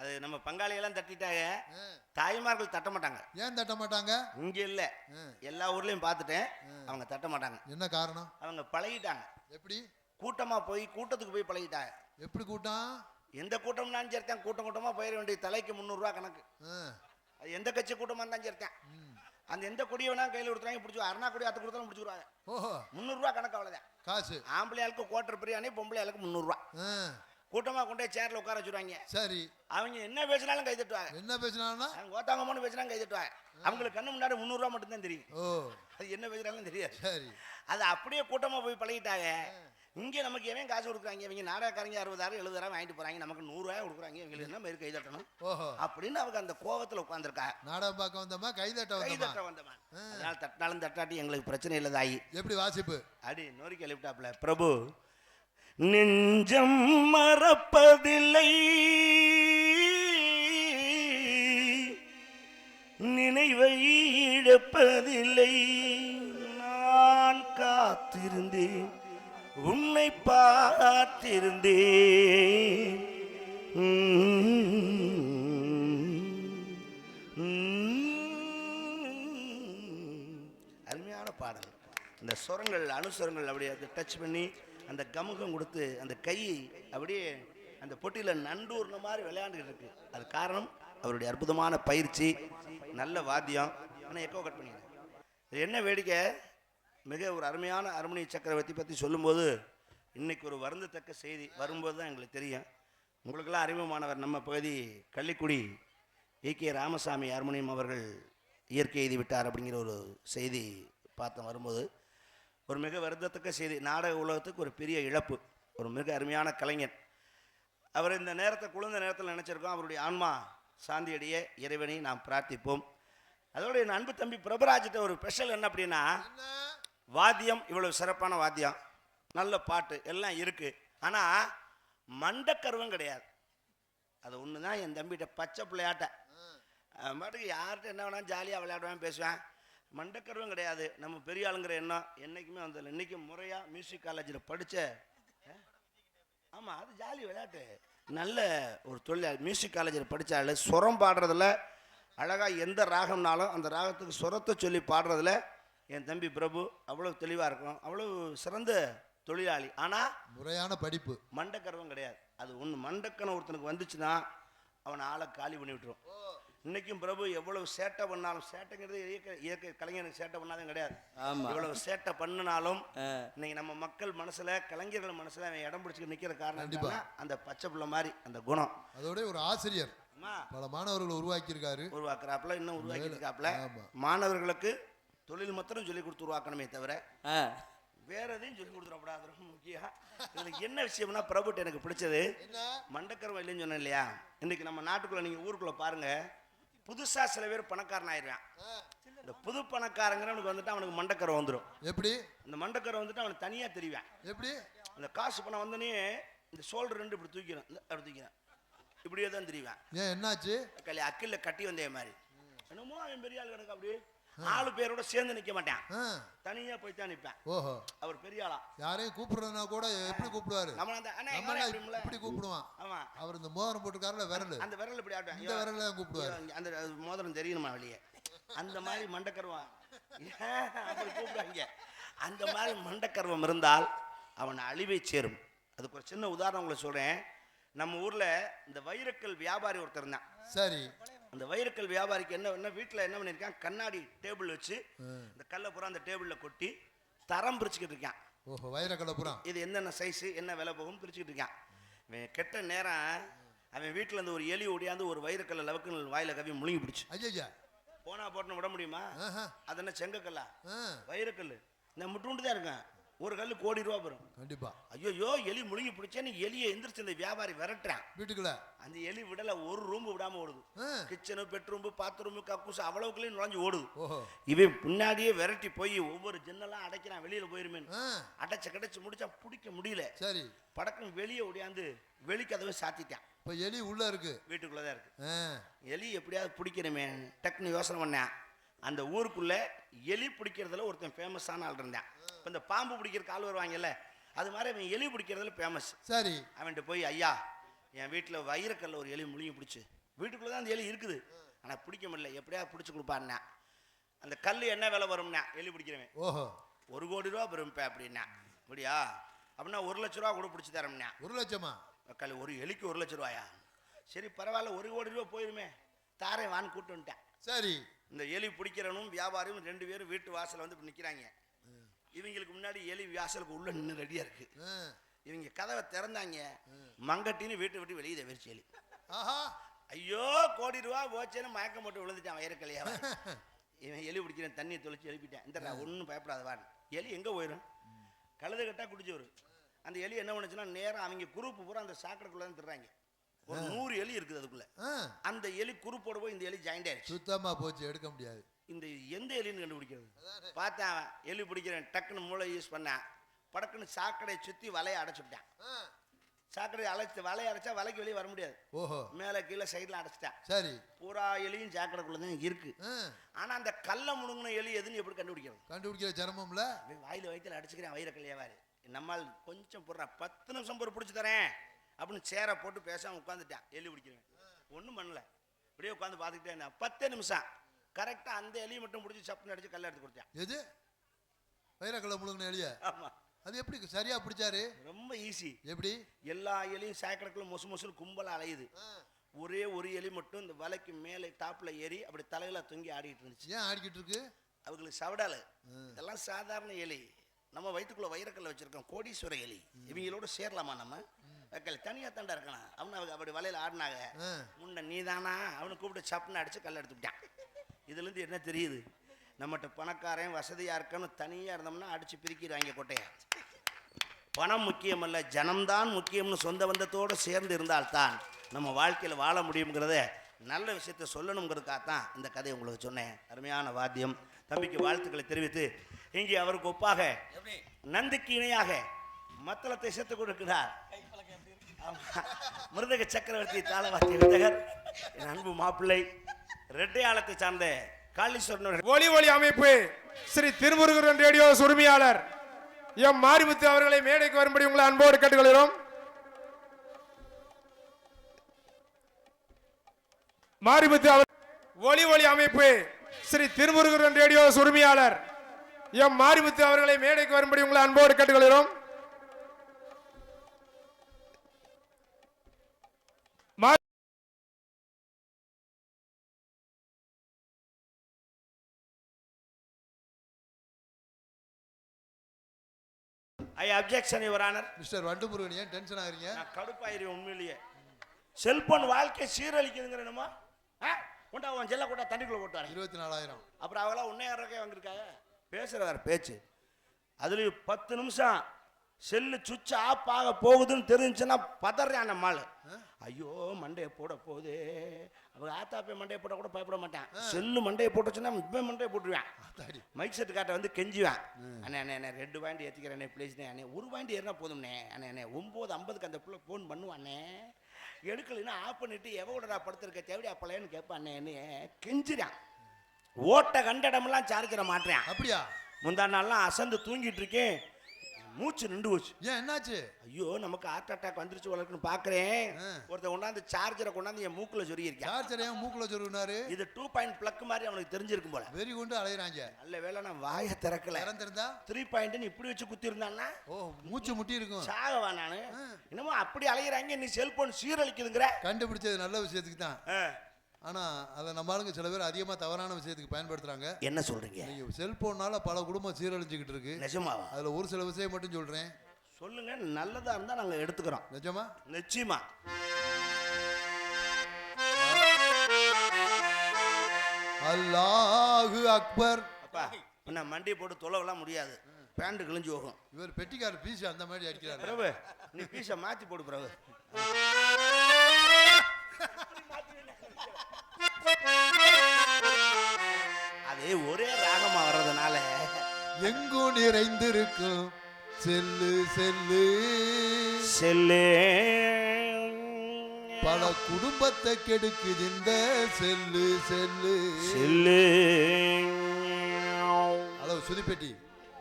அது நம்ம பங்காளியெல்லாம் தட்டிட்டாங்க, தாய்மார்கள் தட்ட மாட்டாங்க. ஏன் தட்ட மாட்டாங்க? இங்க இல்ல, எல்லா ஊர்லயும் பார்த்துட்டேன், அவங்க தட்ட மாட்டாங்க. என்ன காரணம்? அவங்க பழகிட்டாங்க. எப்படி? கூட்டமா போய் கூட்டத்துக்கு போய் பழகிட்டாங்க. எப்படி கூட்டம்? எந்த கூட்டம்னாலும் சரித்தான், கூட்டம் கூட்டமா போயிட வேண்டிய தலைக்கு 300 ரூபா கணக்கு. அது எந்த கட்சி கூட்டமா இருந்தாலும் சரித்தான். அந்த எந்த கொடியை வேணா கையில் கொடுத்துறாங்க, பிடிச்சி அருணா கொடி அத்து கொடுத்தாலும் பிடிச்சிருவாங்க. 300 ரூபா கணக்கு, அவ்வளவுதான் காசு. ஆம்பளையாளுக்கு குவார்டர் பிரியாணி, பொம்பளையாளுக்கு 300 ரூபா. கூட்டமா கொண்டே சேர்ல உட்கார வச்சுருவாங்க. சரி, அவங்க என்ன பேசினாலும் கை தட்டுவாங்க. என்ன பேசினாலும் ஓத்தாங்கம்மான்னு பேசினாலும் கை தட்டுவாங்க. அவங்களுக்கு கண்ணு முன்னாடி 300 ரூபா மட்டும் தான் தெரியும். அது என்ன பேசுறாலும் தெரியாது. சரி, அது அப்படியே கூட்டமா போய் பழகிட்டாங்க. இங்க நமக்கு எவன் காசு கொடுக்குறாங்க? இவங்க நாடகக்காரங்க 60,000 70,000 வாங்கிட்டு போறாங்க, நமக்கு 100 ரூபாய் கொடுக்குறாங்க, இவங்களுக்கு என்ன மாதிரி கை தட்டணும் அப்படின்னு அவங்க அந்த கோவத்துல உட்காந்துருக்காங்க. நாடகம் பார்க்க வந்தோமா, கை தட்ட வந்தோமா? அதனால தட்டினாலும் தட்டாட்டி எங்களுக்கு பிரச்சனை இல்லை தாயி. எப்படி வாசிப்பு? அடி நோரிக்கு எழுப்பிட்டாப்ல, பிரபு நெஞ்சம் மறப்பதில்லை, நினைவை இழப்பதில்லை, நான் காத்திருந்தேன், உன்னை பார்த்திருந்தேன். அருமையான பாடல். இந்த சுரங்கள் அனுசுரங்கள் அப்படியே டச் பண்ணி அந்த கமுகம் கொடுத்து அந்த கை அப்படியே அந்த பொட்டியில் நண்டூர்ன மாதிரி விளையாண்டுக்கிட்டு இருக்கு. அது காரணம் அவருடைய அற்புதமான பயிற்சி, நல்ல வாத்தியம். ஆனால் எக்கோ கட் பண்ணிடுறேன். என்ன வேடிக்கை, மிக ஒரு அருமையான அருமணி சக்கரவர்த்தி பற்றி சொல்லும்போது இன்னைக்கு ஒரு வருந்தத்தக்க செய்தி வரும்போது தான் எங்களுக்கு தெரியும். உங்களுக்கெல்லாம் அறிமுகமானவர் நம்ம பகுதி கள்ளிக்குடி ஏ.கே. ராமசாமி ஹார்மோனியம் அவர்கள் இயற்கை எழுதி விட்டார் அப்படிங்கிற ஒரு செய்தி பார்த்தோம். வரும்போது ஒரு மிக வருந்தத்தக்க செய்தி, நாடக உலகத்துக்கு ஒரு பெரிய இழப்பு. ஒரு மிக அருமையான கலைஞர். அவர் இந்த நேரத்தை குழந்த நேரத்தில் நினச்சிருக்கோம். அவருடைய ஆன்மா சாந்தியடைய இறைவனை நாம் பிரார்த்திப்போம். அதோட என் அன்பு தம்பி பிரபராஜிட்ட ஒரு ஸ்பெஷல் என்ன அப்படின்னா, வாத்தியம் இவ்வளவு சிறப்பான வாத்தியம், நல்ல பாட்டு எல்லாம் இருக்குது, ஆனால் மண்டக்கருவம் கிடையாது. அது ஒன்று தான் என் தம்பிகிட்ட பச்சை பிள்ளையாட்ட மாட்டுக்கு யார்கிட்ட என்ன வேணாலும் ஜாலியாக விளையாடுவேன் பேசுவேன். மண்டக்கருவம் கிடையாது. நம்ம பெரிய ஆளுங்கிற எண்ணம் என்றைக்குமே வந்ததில்லை. இன்றைக்கும் முறையாக மியூசிக் காலேஜில் படித்த, ஆமாம் அது ஜாலி விளையாட்டு, நல்ல ஒரு தொழில். மியூசிக் காலேஜில் படித்தாள், சுரம் பாடுறதில் அழகாக எந்த ராகம்னாலும் அந்த ராகத்துக்கு சுரத்தை சொல்லி பாடுறதில் என் தம்பி பிரபு அவ்வளோ தெளிவாக இருக்கும், அவ்வளோ சிறந்த தொழிலாளி. ஆனால் முறையான படிப்பு, மண்டக்கருவம் கிடையாது. அது ஒன்று மண்டக்கணம் ஒருத்தனுக்கு வந்துச்சுன்னா அவனை ஆளை காலி பண்ணி விட்டுரும். இன்னைக்கும் பிரபு எவ்வளவு சேட்டை பண்ணாலும், சேட்டைங்கிறது இயற்கை கலைஞருக்கு சேட்டை பண்ணாலும் கிடையாது. இவ்வளவு சேட்டை பண்ணினாலும் இன்னைக்கு நம்ம மக்கள் மனசுல, கலைஞர்கள் மனசுல அவன் இடம் பிடிச்சி நிக்கிற காரணம் அந்த பச்சை பிள்ளை மாதிரி அந்த குணம். அதோட ஒரு ஆசிரியர் பல மாணவர்களை உருவாக்குறாப்புல, இன்னும் உருவாக்கியிருக்காப்புல. மாணவர்களுக்கு தொழில் மாத்திரம் சொல்லி கொடுத்து உருவாக்கணுமே தவிர வேற எதையும் சொல்லி கொடுத்துடக்கூடாது. ரொம்ப முக்கியம். இதுல என்ன விஷயம்னா, பிரபுட்டு எனக்கு பிடிச்சது மண்டக்கருவம் இல்லைன்னு சொன்னேன் இல்லையா. இன்னைக்கு நம்ம நாட்டுக்குள்ள நீங்க ஊருக்குள்ள பாருங்க, புதுசா சில பேர் பணக்காரன் ஆயிடுறான். இந்த புது பணக்காரங்கிறவனுக்கு வந்துட்டு அவனுக்கு மண்டக்கரை வந்துடும். எப்படி? இந்த மண்டக்கரை வந்துட்டு அவனுக்கு தனியா தெரியும். எப்படி? அந்த காசு பணம் வந்தனே இந்த ஷோல்டர் ரெண்டு இப்படி தூக்கிறேன், அப்படி தூக்கிறேன், இப்படியே தான் தெரியும். ஏன் என்னாச்சு? அக்கில்ல கட்டி வந்தே மாதிரி என்னமோ அவன் பெரிய ஆள் கணக்கு. அப்படியே 4 பேரோட சேர்ந்து நிக்க மாட்டான், தனியா போய் தான் நிப்பேன். ஓஹோ, அவர் பெரிய ஆளா. யாரையும் கூப்பிடுறதுனா கூட எப்படி கூப்பிடுவாரு? இப்படி கூப்பிடுவான். ஆமா, அவர் இந்த மோதிரம் போட்டுக்காரல விரல், அந்த விரல் இப்படி ஆட்டுவான், இந்த விரல்ல தான் கூப்பிடுவாரு. அந்த மோதிரம் தெரியணுமா வெளியே? அந்த மாதிரி மண்டக்கருவான் அப்படி கூப்பிடுவாங்க. அந்த மாதிரி மண்டக்கருவம் இருந்தால் அவன் அழிவை சேரும். அதுக்கு ஒரு சின்ன உதாரணம் உங்களுக்கு சொல்றேன். நம்ம ஊர்ல இந்த வைரக்கல் வியாபாரி ஒருத்தர் இருந்தான். சரி, அந்த வைரக்கல் வியாபாரிக்கு என்ன வீட்டில் என்ன பண்ணியிருக்கான், கண்ணாடி டேபிள் வச்சு இந்த கல்லை பூரா அந்த டேபிளில் கொட்டி தரம் பிரிச்சுக்கிட்டு இருக்கான். ஓஹோ, வைரக்கல்லை பூரா இது என்னென்ன சைஸு என்ன விலை போகும் பிரிச்சுக்கிட்டு இருக்கான். இவன் கெட்ட நேரம் அவன் வீட்டில் இருந்து ஒரு எலி ஓடியாந்து ஒரு வைரக்கல்லை லவக்கு வாயில கவி முழுங்கி பிடிச்சு. ஐயா, போனா போட்டுன்னு விட முடியுமா? அது என்ன செங்கக்கல்லா? வைரக்கல். நான் முட்டுண்டு தான் இருக்கேன். ஒரு கல்லு ₹1 கோடி பெறும் கண்டிப்பா. ஐயோ, எலி முழுங்கி பிடிச்சா நீ எலியை எந்திரிச்சு இந்த வியாபாரி விரட்டுறான் வீட்டுக்குள்ள. அந்த எலி விடல, ஒரு ரூம் விடாம ஓடுது. கிச்சனு, பெட்ரூம், பாத்ரூம், கக்கூஸ் அவ்வளவுக்குள்ளே நுழைஞ்சு ஓடுது. இவன் பின்னாடியே விரட்டி போய் ஒவ்வொரு ஜன்னலாம் அடைக்கிறான், வெளியில போயிருமே. அடைச்சு முடிச்சா பிடிக்க முடியல. சரி, படக்குன்னு வெளியே ஓடியாந்து வெளிக்கதவை சாத்திட்டான். இப்போ எலி உள்ள இருக்கு, வீட்டுக்குள்ளதான் இருக்கு. எலி எப்படியாவது பிடிக்கிறமே டக்குன்னு யோசனை பண்ணேன். அந்த ஊருக்குள்ள எலி பிடிக்கிறதுல ஒருத்தன் ஃபேமஸான ஆள் இருந்தான். இப்போ இந்த பாம்பு பிடிக்கிறதுக்கு ஆள் வருவாங்கல்ல, அது மாதிரி அவன் எலி பிடிக்கிறதுல ஃபேமஸ். சரி, அவன்கிட்ட போய், ஐயா, என் வீட்டில் வைரக்கல்ல ஒரு எலி முழுங்கி பிடிச்சி, வீட்டுக்குள்ளே தான் அந்த எலி இருக்குது, ஆனால் பிடிக்க முடியல, எப்படியாவது பிடிச்சி கொடுப்பான்னா. அந்த கல் என்ன விலை வரும்னா எலி பிடிக்கிறவன், ஓஹோ, ₹1 கோடி பெரும்பேன் அப்படின்னா. அப்படியா? அப்படின்னா ₹1,00,000 கூட பிடிச்சி தரோம்னா. 1 லட்சமா? கல் ஒரு எலிக்கு ₹1,00,000? சரி, பரவாயில்ல, ₹1 கோடி போயிருமே, தாரே வான்னு கூப்பிட்டு வந்துட்டேன். சரி, இந்த எலி பிடிக்கிறவனும் வியாபாரியும் 2 பேரும் வீட்டு வாசல் வந்து நிற்கிறாங்க. இவங்களுக்கு முன்னாடி எலி வாசலுக்கு உள்ள நின்று ரெடியா இருக்கு. இவங்க கதவை திறந்தாங்க, மங்கட்டின்னு வீட்டை விட்டு வெளியே வெறிச்சு எலி. ஐயோ, ₹1 கோடி போச்சேன்னு மயக்கம் போட்டு விழுந்துட்டான் வைரக்கலையா. இவன் எலி பிடிக்கிறேன், தண்ணியை தொலைச்சி எழுப்பிட்டேன். இந்த ஒன்றும் பயப்படாதவான். எலி எங்கே போயிடும்? கழுத கட்டா குடிச்சு வரும். அந்த எலி என்ன பண்ணுச்சுன்னா நேரம் அவங்க குரூப் பூரா அந்த சாக்கடைக்குள்ள தான் திடுறாங்க. ஒரு 100 எலி இருக்குது அதுக்குள்ள. அந்த எலி குரூப்போட போய் இந்த எலி ஜாயிண்ட் ஆயிடுச்சு. சுத்தமா போச்சு, எடுக்க முடியாது. இந்த எந்த எலின்னு கண்டுபிடிக்கிறது? பார்த்தேன், எலி பிடிக்கிறேன், டக்குன்னு மூளை யூஸ் பண்ணேன். படக்குன்னு சாக்கடையை சுற்றி வலையை அடைச்சுட்டேன். சாக்கடை அழைச்சி வலையை அடைச்சா வலைக்கு வெளியே வர முடியாது. ஓஹோ, மேலே கீழே சைடில் அடைச்சிட்டேன். சரி, பூரா எலியும் சாக்கடைக்குள்ள தான் இருக்கு. ஆனால் அந்த கல்லை முழுங்கின எலி எதுன்னு எப்படி கண்டுபிடிக்கிறது? கண்டுபிடிக்கிற சிரமம்ல. வாயில் வயிற்றில் அடிச்சுக்கிறேன் வைரக்கல்லையாவாரு. நம்மால் கொஞ்சம் போடுறா, 10 நிமிஷம் பொறு பிடிச்சி தரேன் அப்படின்னு சேரை போட்டு பேசாம உட்காந்துட்டேன். எலி பிடிக்கிறேன், ஒன்றும் பண்ணல, இப்படியே உட்காந்து பார்த்துக்கிட்டே இருந்தேன். 10 நிமிஷம் கரெக்டாக அந்த எலியை மட்டும் பிடிச்சி சப்புன்னு அடிச்சு கல்லை எடுத்து கொடுத்தேன். எது? வைரக்கல்லை முழுங்கின எலிய? ஆமா. அது எப்படி சரியா பிடிச்சாரு? ரொம்ப ஈஸி. எப்படி? எல்லா எலியும் சாக்கடைக்குள்ள மொசு கும்பலா அலையுது. ஒரே ஒரு எலி மட்டும் இந்த வலைக்கு மேலே டாப்ல ஏறி அப்படி தலையில தொங்கி ஆடிட்டு இருந்துச்சு. ஏன் ஆடிக்கிட்டு இருக்கு? அவங்களுக்கு சவடால. இதெல்லாம் சாதாரண எலி. நம்ம வயிற்றுக்குள்ள வைரக்கல்ல வச்சிருக்கோம் கோடீஸ்வர எலி. இவங்களோட சேரலாமா நம்ம? தனியா தாண்டா இருக்கலாம். அவனு அப்படி வலையில ஆடினாங்க. முன்ன நீ தானா அவனை கூப்பிட்டு சப்புன்னு அடிச்சு கல்ல எடுத்துக்கிட்டான். இதுல இருந்து என்ன தெரியுது? நம்மகிட்ட பணக்காரன் வசதியா இருக்கான்னு தனியா இருந்தோம்னா அடிச்சு பிரிக்கிறாங்க கொட்டையை. பணம் முக்கியம் அல்ல, ஜனம்தான் முக்கியம்னு சொந்த பந்தத்தோடு சேர்ந்து இருந்தால்தான் நம்ம வாழ்க்கையில் வாழ முடியுங்கிறத நல்ல விஷயத்த சொல்லணுங்கிறதுக்காகத்தான் இந்த கதையை உங்களுக்கு சொன்னேன். அருமையான வாத்தியம். தம்பிக்கு வாழ்த்துக்களை தெரிவித்து இங்கே அவருக்கு ஒப்பாக நந்திக்கு இணையாக மத்தளத்தை சேர்த்து கொடுக்கிறார் மிருதக சக்கரவர்த்தி தாளவாத்திய வித்தகர் என் அன்பு மாப்பிள்ளை ரெட்டையாளத்தை சார்ந்த காளீஸ்வரன். ஒளி அமைப்பு ஸ்ரீ திருமுருகன் ரேடியோ உரிமையாளர் எம் மாரிமுத்து அவர்களை மேடைக்கு வரும்படி உங்களை அன்போடு கேட்டுக்கொள்கிறோம். மாரிமுத்து அவர் ஒளி அமைப்பு ஸ்ரீ திருமுருகன் ரேடியோ உரிமையாளர் எம் மாரிமுத்து அவர்களை மேடைக்கு வரும்படி உங்களை அன்போடு கேட்டுக்கொள்கிறோம். I objection your honour. Mister Vandumurugan ஏன் டென்ஷன் ஆகுறீங்க? நான் கடுப்பாயிருவேன் உண்மையிலேயே. செல்போன் வாழ்க்கை சீரழிக்குதுங்கிற என்னமா? கொண்டா உன் செல்ல கூட தண்ணிக்குள்ள போட்டாரு 24,000. அப்புறம் அவளா 1,000 ரூபாய் வாங்கியிருக்காங்க. பேசுறாரு பேச்சு. அதுலயும் 10 நிமிஷம் செல்லு சுவிட்ச் ஆஃப் ஆக போகுதுன்னு தெரிஞ்சுன்னா பதறான் நம்மால். ஐயோ மண்டையை போட போகுது. அவங்க ஆத்தாப்பை மண்டையை போட கூட பயப்பட மாட்டேன். செல்லு மண்டையை போட்டுச்சுன்னா இப்போ மண்டையை போட்டுருவேன். மைக் செட்டு காட்ட வந்து கெஞ்சுவேன். அண்ணே அண்ணே அண்ணே 2 பாயிண்ட் ஏற்றிக்கிறேண்ணே ப்ளீஸ்ண்ணே. அண்ணே 1 பாயிண்ட் ஏறினா போதும்ண்ணே. அண்ணே அண்ணே 9:50 அந்த பிள்ளை ஃபோன் பண்ணுவாண்ணே. எடுக்கலைன்னா ஆஃப் பண்ணிட்டு எவ்வளோடா படுத்திருக்க தேவையா அப்பலைன்னு கேட்பாண்ணே. என்ன கெஞ்சிறான். ஓட்ட கண்ட இடமெல்லாம் சார்ஜரை மாட்டுறேன். அப்படியா? முந்தா நாள்லாம் அசந்து தூங்கிட்டு இருக்கேன். மூச்சு நின்று போச்சு. ஏன் என்னாச்சு? ஐயோ நமக்கு ஹார்ட் அட்டாக் வந்துருச்சு வளர்க்குன்னு பாக்குறேன். ஒருத்தன் கொண்டாந்து சார்ஜரை கொண்டாந்து என் மூக்குல சொருகிருக்கேன். சார்ஜர் ஏன் மூக்குல சொருகினாரு? இது 2 பாயிண்ட் பிளக் மாதிரி அவனுக்கு தெரிஞ்சிருக்கும் போல. வெறி கொண்டு அலையறாங்க. நல்ல வேளை நான் வாயை திறக்கல. திறந்திருந்தா 3 பாயிண்ட் இப்படி வச்சு குத்தி இருந்தான்னா மூச்சு முட்டி இருக்கும். சாகவா நானு? என்னமோ அப்படி அலையறாங்க. நீ செல்போன் சீரழிக்குதுங்கிற. கண்டுபிடிச்சது நல்ல விஷயத்துக்கு தான். ஆனா அதை நம்ம ஆளுங்க சில பேர் அதிகமா தவறான விஷயத்துக்கு பயன்படுத்துறாங்க. என்ன சொல்றீங்க? நீங்க செல்போனால பல குடும்பம் சீரழிஞ்சுக்கிட்டு இருக்கு. நிஜமாவா? அதுல ஒரு சில விஷயம் மட்டும் சொல்றேன். சொல்லுங்க. நல்லதா இருந்தா நாங்க எடுத்துக்கிறோம். நிஜமா? நிச்சயமா. அல்லாஹு அக்பர். அப்பா என்ன மண்டி போட்டு தொலைவெல்லாம் முடியாது. பேண்ட் கிழிஞ்சு போகும். இவர் பெட்டிக்கார பீஸ் அந்த மாதிரி அடிக்கிறாரு. பிரபு நீ பீஸை மாத்தி போடு பிரபு. அதே ஒரே ராகமா வர்றதுனால எங்கும் நிறைந்திருக்கும் செல்லு செல்லு செல்லு பல குடும்பத்தை கெடுக்குது இந்த செல்லு செல்லு செல்லு. அளவு சுதிப்பெட்டி.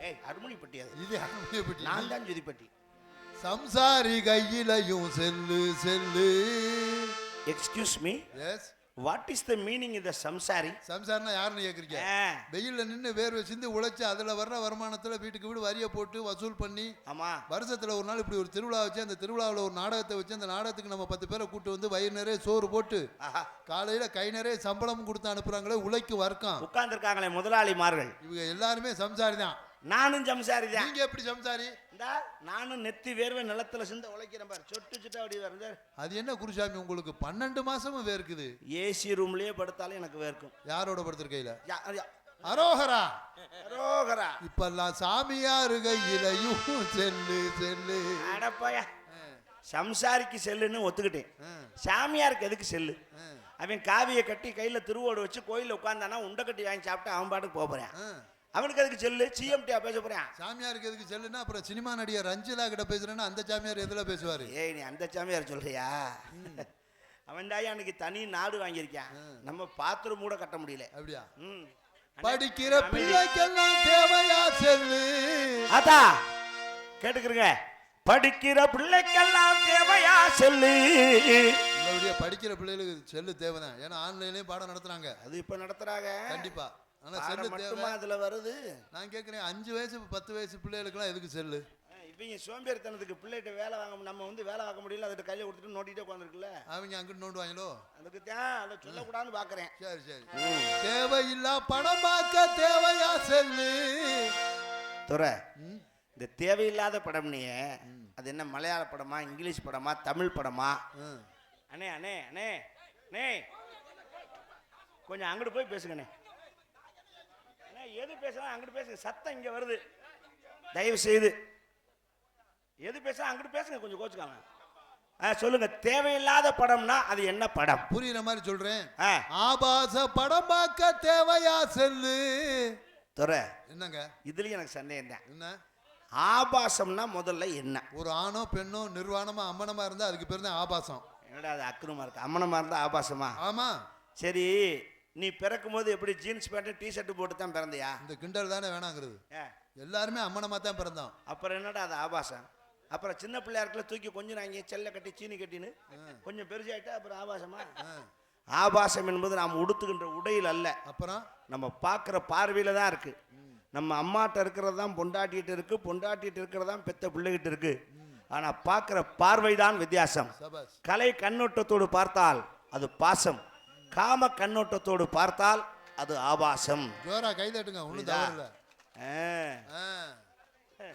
ஏய் அருமணிப்பட்டி. அது இது அருமணிப்பட்டி. நான் தான் சுதிப்பட்டி. சம்சாரி கையிலையும் செல்லு செல்லு. Excuse me. Yes. What is the meaning இந்த சம்சாரி? சம்சாரினா யாருன்னு கேக்குறீங்க? வெயில்ல நின்று வேர்வை சிந்து உழைச்சு அதுல வர்ற வருமானத்துல வீட்டுக்கு வீடு வரியை போட்டு வசூல் பண்ணி, ஆமா, வருஷத்துல ஒரு நாள் இப்படி ஒரு திருவிழா வச்சு அந்த திருவிழாவில் ஒரு நாடகத்தை வச்சு அந்த நாடகத்துக்கு நம்ம 10 பேரை கூட்டு வந்து வயிறு நிறைய சோறு போட்டு காலையில கை நிறைய சம்பளம் கொடுத்து அனுப்புறாங்களே உழைக்கு வர்க்கம் உட்கார்ந்து இருக்காங்களே முதலாளிமார்கள். இவங்க எல்லாருமே சம்சாரி தான். நானும் சம்சாரி தான். நீங்க எப்படி சம்சாரி? நானும் நெத்தி வேர்வை நிலத்துல சிந்த உழைக்கிறேன் பாரு. சொட்டு சுட்டா அப்படி வருது. அது என்ன குருசாமி உங்களுக்கு 12 மாசமும் வேர்க்குது? ஏசி ரூம்லயே படுத்தாலும் எனக்கு வேர்க்கும். யாரோட படுத்திருக்கையில? அரோகரா அரோகரா. இப்பெல்லாம் சாமியாரு கையிலையும் செல்லு செல்லு. அடப்பாயா, சம்சாரிக்கு செல்லுன்னு ஒத்துக்கிட்டேன். சாமியாருக்கு எதுக்கு செல்லு? அவன் காவியை கட்டி கையில திருவோடு வச்சு கோயில உட்கார்ந்தானா உண்டை கட்டி வாங்கி சாப்பிட்டு அவன் பாட்டுக்கு போறேன். அவனுக்கு எதுக்கு செல்லு? சிஎம்டியா பேச போறேன். சாமியாருக்கு எதுக்கு செல்லுன்னா அப்புறம் சினிமா நடிகர் ரஞ்சிதா கிட்ட பேசுறேன்னா அந்த சாமியார் எதுல பேசுவாரு? ஏய் நீ அந்த சாமியார் சொல்றியா? அவன் தாயா அன்னைக்கு தனி நாடு வாங்கியிருக்கான். நம்ம பாத்ரூம் கூட கட்ட முடியல. அப்படியா? படிக்கிற பிள்ளைக்கெல்லாம் தேவையா செல்லு? அதா கேட்டுக்கிறங்க. படிக்கிற பிள்ளைக்கெல்லாம் தேவையா செல்லு? படிக்கிற பிள்ளைகளுக்கு செல்லு தேவைதான். ஏன்னா ஆன்லைன்லயும் பாடம் நடத்துறாங்க. அது இப்ப நடத்துறாங்க கண்டிப்பா. ஆனா செல்லு மட்டுமா அதுல வருது? நான் கேக்குறேன் 5 வயசு 10 வயசு பிள்ளைகளுக்குலாம் எதுக்கு செல்லு? இவங்க சோம்பேறித்தனத்துக்கு பிள்ளைகிட்ட வேலை வாங்க நம்ம வந்து வேலை வாங்க முடியல. அதை கையில கொடுத்துட்டு நோண்டிட்டே உட்காந்துருக்குல்ல. அவங்க அங்கிட்டு நோண்டுவாங்களோ? அதுக்கு தான் அதை சொல்லக்கூடாதுன்னு பாக்குறேன். சரி சரி. தேவையில்லா படம் பார்க்க தேவையா செல்லு? துறை இந்த தேவையில்லாத படம் நீ அது என்ன மலையாள படமா இங்கிலீஷ் படமா தமிழ் படமா? அண்ணே அண்ணே அண்ணே அண்ணே கொஞ்சம் அங்கிட்டு போய் பேசுங்கண்ணே. எது பேசுறா அங்கிட்டு பேசுங்க. சத்தம் இங்க வருது. தயவு செய்து எது பேச அங்கிட்டு பேசுங்க. கொஞ்சம் கோச்சுக்காம சொல்லுங்க. தேவையில்லாத படம்னா அது என்ன படம்? புரியுற மாதிரி சொல்றேன். ஆபாச படம் பார்க்க தேவையா செல்லு? துறை என்னங்க இதுலயும் எனக்கு சந்தேகம் தான். என்ன ஆபாசம்னா முதல்ல என்ன? ஒரு ஆணோ பெண்ணோ நிர்வாணமா அம்மனமா இருந்தா அதுக்கு பேர் தான் ஆபாசம். என்னடா அது அக்கிரமா இருக்கு? அம்மனமா இருந்தா ஆபாசமா? ஆமா. சரி நீ பிறக்கும் போது எப்படி ஜீன்ஸ் பேண்ட் டிஷர்ட் போட்டு தான் பிறந்தியா? இந்த கிண்டல் தானே வேணாங்கிறது. எல்லாருமே அம்மனமா தான் பிறந்தோம். அப்புறம் என்னடா அது ஆபாசம்? அப்புறம் சின்ன பிள்ளையாருக்குள்ள தூக்கி கொஞ்சம் நாங்க செல்ல கட்டி சீனி கட்டின்னு கொஞ்சம் பெருசாயிட்டா அப்புறம் ஆபாசமா? ஆபாசம் என்பது நாம் உடுத்துகின்ற உடையில் அல்ல. அப்புறம் நம்ம பார்க்குற பார்வையில தான் இருக்கு. நம்ம அம்மாட்ட இருக்கிறது தான் பொண்டாட்டிட்டு இருக்கு, பொண்டாட்டிட்டு இருக்கிறது தான் பெத்த பிள்ளைகிட்ட இருக்கு. ஆனா பார்க்குற பார்வை தான் வித்தியாசம். கலை கண்ணோட்டத்தோடு பார்த்தால் அது பாசம், காம கண்ணோட்டத்தோடு பார்த்தால் அது ஆபாசம். ஜோரா கை தட்டுங்க. ஒண்ணும் தவறு இல்ல.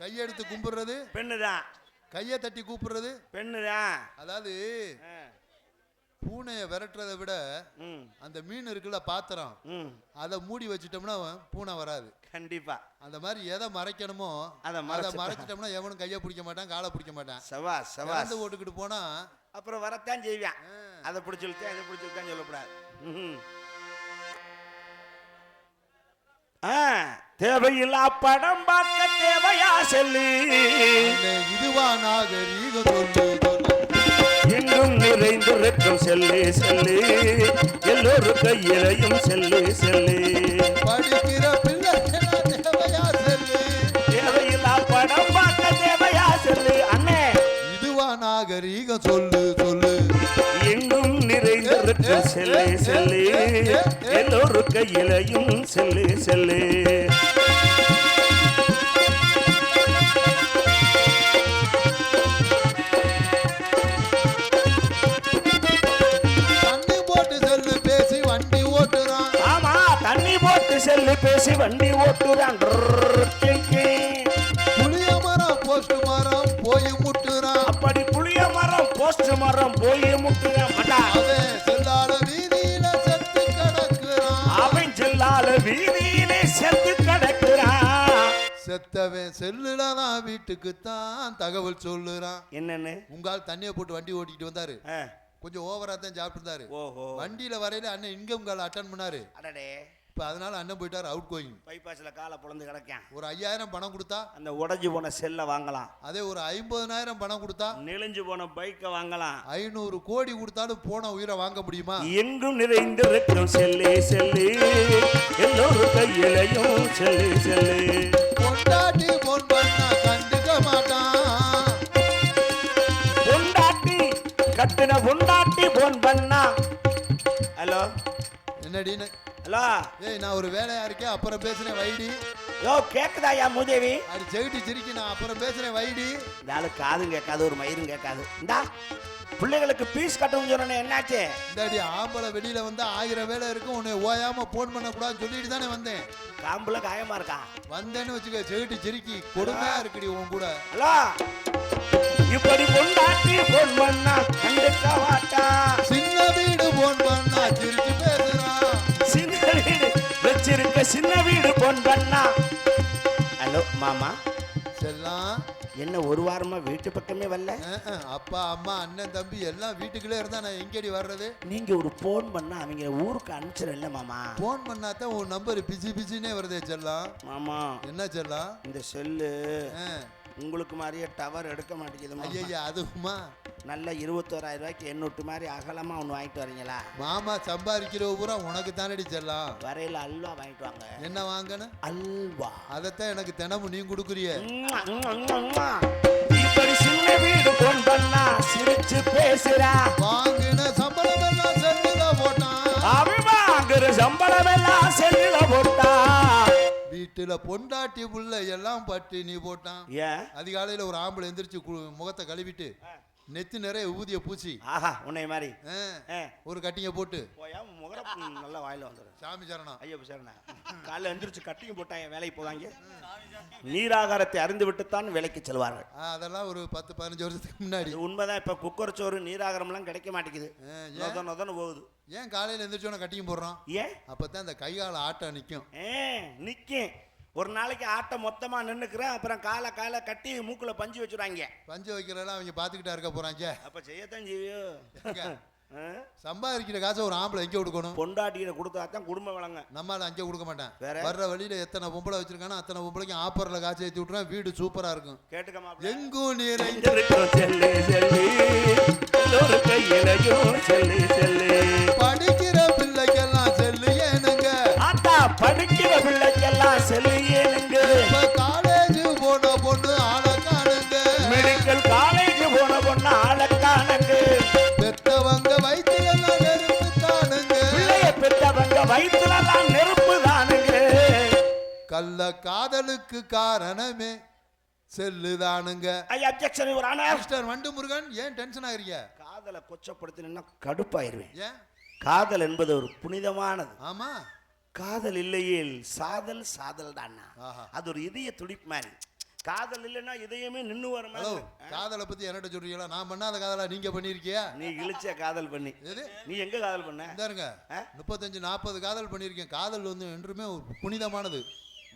கையெடுத்து கும்பிடுறது பெண்ணுதான். கையை தட்டி கூப்பிடுறது பெண்ணுதான். அதாவது பூனையை விரட்டுறதை விட அந்த மீன் இருக்குல்ல பாத்திரம் அதை மூடி வச்சிட்டோம்னா பூனை வராது. கண்டிப்பா அந்த மாதிரி எதை மறைக்கணுமோ அதை மறைச்சிட்டோம்னா எவனும் கையை பிடிக்க மாட்டான், காலை பிடிக்க மாட்டான். வந்து ஓட்டுக்கிட்டு போனா அப்புறம் வரத்தான் செய்வான். அதை பிடிச்சிருத்தேன் இதை பிடிச்சிருக்கான்னு சொல்லக்கூடாது. தேவையில்லா படம் பார்க்க தேவையா சொல்லு, இதுவா நாகரீகம் சொல்லு, எங்கும் நிறைந்திருக்கும் செல்லு செல்லு, எல்லோரும் கையிலையும் செல்லு செல்லு, படிக்கிற பிள்ளை தேவையா செல்லு, தேவையில்லா படம் பார்க்க தேவையா சொல்லு. அண்ணே இதுவா நாகரீகம் சொல்லு சொல்லு, எங்கும் நிறைந்திருக்கும் செல்லு செல்லு, எல்லோரும் கையிலையும் செல்லு செல்லு. தண்ணி போட்டு செல்லு பேசி வண்டி ஓட்டுறான். ஆமா தண்ணி போட்டு செல்லு பேசி வண்டி ஓட்டுறான். புளிய மரம் போஸ்ட் மரம் போய் முட்டுறான். அப்படி புளிய மரம் போஸ்ட் மரம் போய் முட்டுறான். அவன் செல்லாத வீதியில செத்து கிடக்குறான். அவன் செல்லாத வீதியிலே செத்து கிடக்குறான். செத்தவன் செல்லுலதான் வீட்டுக்கு தான் தகவல் சொல்லுறான். என்னன்னு உங்கால் தண்ணியை போட்டு வண்டி ஓட்டிட்டு வந்தாரு, கொஞ்சம் ஓவரா தான் சாப்பிட்டு இருந்தாரு. வண்டியில வரையில அண்ணன் இன்கம் கால் அட்டன் பண்ணாரு. இப்ப அதனால அண்ணன் போயிட்டாரு அவுட் கோயிங். பைபாஸ்ல காலை பொழந்து கிடக்கான். ஒரு 5000 பணம் கொடுத்தா அந்த உடைஞ்சு போன செல்ல வாங்கலாம். அதே ஒரு 50000 பணம் கொடுத்தா நெளிஞ்சு போன பைக்கை வாங்கலாம். 500 கோடி கொடுத்தாலும் போன உயிரை வாங்க முடியுமா? எங்கும் நிறைந்திருக்கும் செல்லு செல்லு, எல்லோரும் கையிலையும் செல்லு செல்லு. பொண்டாட்டி போன் பண்ணா கண்டுக்க மாட்டான். பொண்டாட்டி கட்டின பொண்டாட்டி போன் பண்ணா. ஹலோ என்னடின்னு? ஹலோ ஏய் நான் ஒரு வேலையா இருக்கேன் அப்புறம் பேசுறேன் வைடி. யோ கேக்குதாயா மூதேவி? அது செவிட்டி சிரிக்கி நான் அப்புறம் பேசுறேன் வைடி. இந்த காதும் கேட்காது ஒரு மயிரும் கேட்காது. இந்தா பிள்ளைகளுக்கு பீஸ் கட்டவும் சொன்ன என்னாச்சு? இந்தாடி ஆம்பளை வெளியில வந்து 1000 வேலை இருக்கும், உன்னை ஓயாம போன் பண்ண கூடாதுன்னு சொல்லிட்டு தானே வந்தேன். காம்புல காயமா இருக்கா? வந்தேன்னு வச்சுக்க செவிட்டி சிரிக்கி கொடுமையா இருக்குடி உன் கூட. ஹலோ இப்படி பொண்டாட்டி போன் பண்ணா கண்டுக்க மாட்டா. சின்ன வீடு போன் பண்ணா சிரிச்சு பேசுறான். சின்ன வீடு வச்சிருக்க சின்ன வீடு போன் பண்ணா. ஹலோ மாமா செல்லாம் என்ன ஒரு வாரமா வீட்டு பக்கமே வரல? அப்பா அம்மா அண்ணன் தம்பி எல்லாம் வீட்டுக்குள்ளே இருந்தா நான் எங்கடி வர்றது? நீங்க ஒரு போன் பண்ணா அவங்க ஊருக்கு அனுப்பிச்சிடல மாமா. போன் பண்ணாதான் உன் நம்பர் பிஸி பிஸினே வருதே செல்லாம். மாமா என்ன செல்லாம்? இந்த செல்லு உங்களுக்கு மாதிரியே டவர் எடுக்க மாட்டேங்குது. ஐயா அதுமா நல்ல 21000 ரூபாய்க்கு எண்ணூட்டு மாதிரி அகலமா ஒன்று வாங்கிட்டு வரீங்களா? மாமா சம்பாதிக்கிற பூரா உனக்கு தானடி செல்லாம். வரையில அல்வா வாங்கிட்டு வாங்க. என்ன வாங்கணும்? அல்வா. அதைத்தான் எனக்கு தினமும் நீ கொடுக்குறிய. இப்படி சின்ன வீடு போன் பண்ணா சிரிச்சு பேசுறா. வாங்கின சம்பளம் எல்லாம் செல்லுல போட்டான். அவன் வாங்குற சம்பளம் எல்லாம் செல்லுல போட்டா. வீட்டுல பொண்டாட்டி புள்ள எல்லாம் பட்டி நீ போட்டான். ஏன் அதிகாலையில ஒரு ஆம்பளை எந்திரிச்சு முகத்தை கழுவிட்டு நெத்தி நிறைய ஊதிய பூச்சி ஆஹா உன்னை மாதிரி ஒரு கட்டிங்க போட்டு முகர நல்லா வாயில வந்துடும். சாமி சரணம் ஐயப்ப சரணா. காலைல எந்திரிச்சு கட்டிங்க போட்டாங்க வேலைக்கு போவாங்க. நீராகாரத்தை அறிந்து விட்டுத்தான் வேலைக்கு செல்வார்கள். அதெல்லாம் ஒரு 10-15 வருஷத்துக்கு முன்னாடி உண்மைதான். இப்ப குக்கர் சோறு நீராகாரம்லாம் கிடைக்க மாட்டேங்குது. நொதன்னு போகுது. ஏன் காலையில எந்திரிச்சோன்னு கட்டிங்க போடுறோம்? ஏன் அப்பதான் இந்த கைகால ஆட்டம் நிக்கும். நிக்கும். ஒரு நாளைக்கு ஆட்டை மொத்தமா நின்னுக்கிறேன். அப்புறம் காலை காலை கட்டி மூக்குல பஞ்சு வச்சுருவாங்க. பஞ்சு வைக்கிறதெல்லாம் அவங்க பாத்துக்கிட்டா இருக்க போறாங்க. அப்ப செய்யத்தான் செய்வியோ. சம்பாதிக்கிற காசை ஒரு ஆம்பளை எங்க கொடுக்கணும்? பொண்டாட்டியில கொடுத்தா தான் குடும்பம் வளங்க. நம்மளால அங்கே கொடுக்க மாட்டேன். வர்ற வழியில எத்தனை பொம்பளை வச்சிருக்கானோ அத்தனை பொம்பளைக்கும் ஆப்பர்ல காசு ஏற்றி விட்டுறேன். வீடு சூப்பரா இருக்கும். கேட்டுக்கமா எங்கும் நிறைந்து படிக்கிற பிள்ளைக்கெல்லாம் செல்லு ஏனுங்க. படிக்கிற பிள்ளைக்கெல்லாம் செல்லு ஏனுங்க. காலேஜ் போன பொண்ணு ஆளக்கானுங்க. மெடிக்கல் காலேஜ் போன பொண்ணு ஆளக்கானுங்க. பெத்தவங்க வயிற்றுலாம் நெருப்பு தானுங்க. பிள்ளைய பெத்தவங்க வயிற்றுலாம் நெருப்பு தானுங்க. கள்ள காதலுக்கு காரணமே செல்லுதானுங்க. Objection your honour. Mister Vandu Murugan ஏன் டென்ஷன் ஆகிறீங்க? காதலை கொச்சப்படுத்தினா கடுப்பாயிருவேன். ஏன்? காதல் என்பது ஒரு புனிதமானது. ஆமா. காதல் இல்லையே சாதல் சாதல் தானா. அது ஒரு இதய துடிப்பு மாதிரி. காதல் இல்லைன்னா இதயமே நின்னு வர ஹலோ மாதிரி. காதலை பத்தி என்கிட்ட சொல்றீங்களா? நான் பண்ணாத காதலா நீங்க பண்ணிருக்கியா? நீ இழிச்ச காதல் பண்ணி எது? நீ எங்க காதல் பண்ண? இந்தாருங்க 35-40 காதல் பண்ணியிருக்கேன். காதல் வந்து என்றுமே ஒரு புனிதமானது.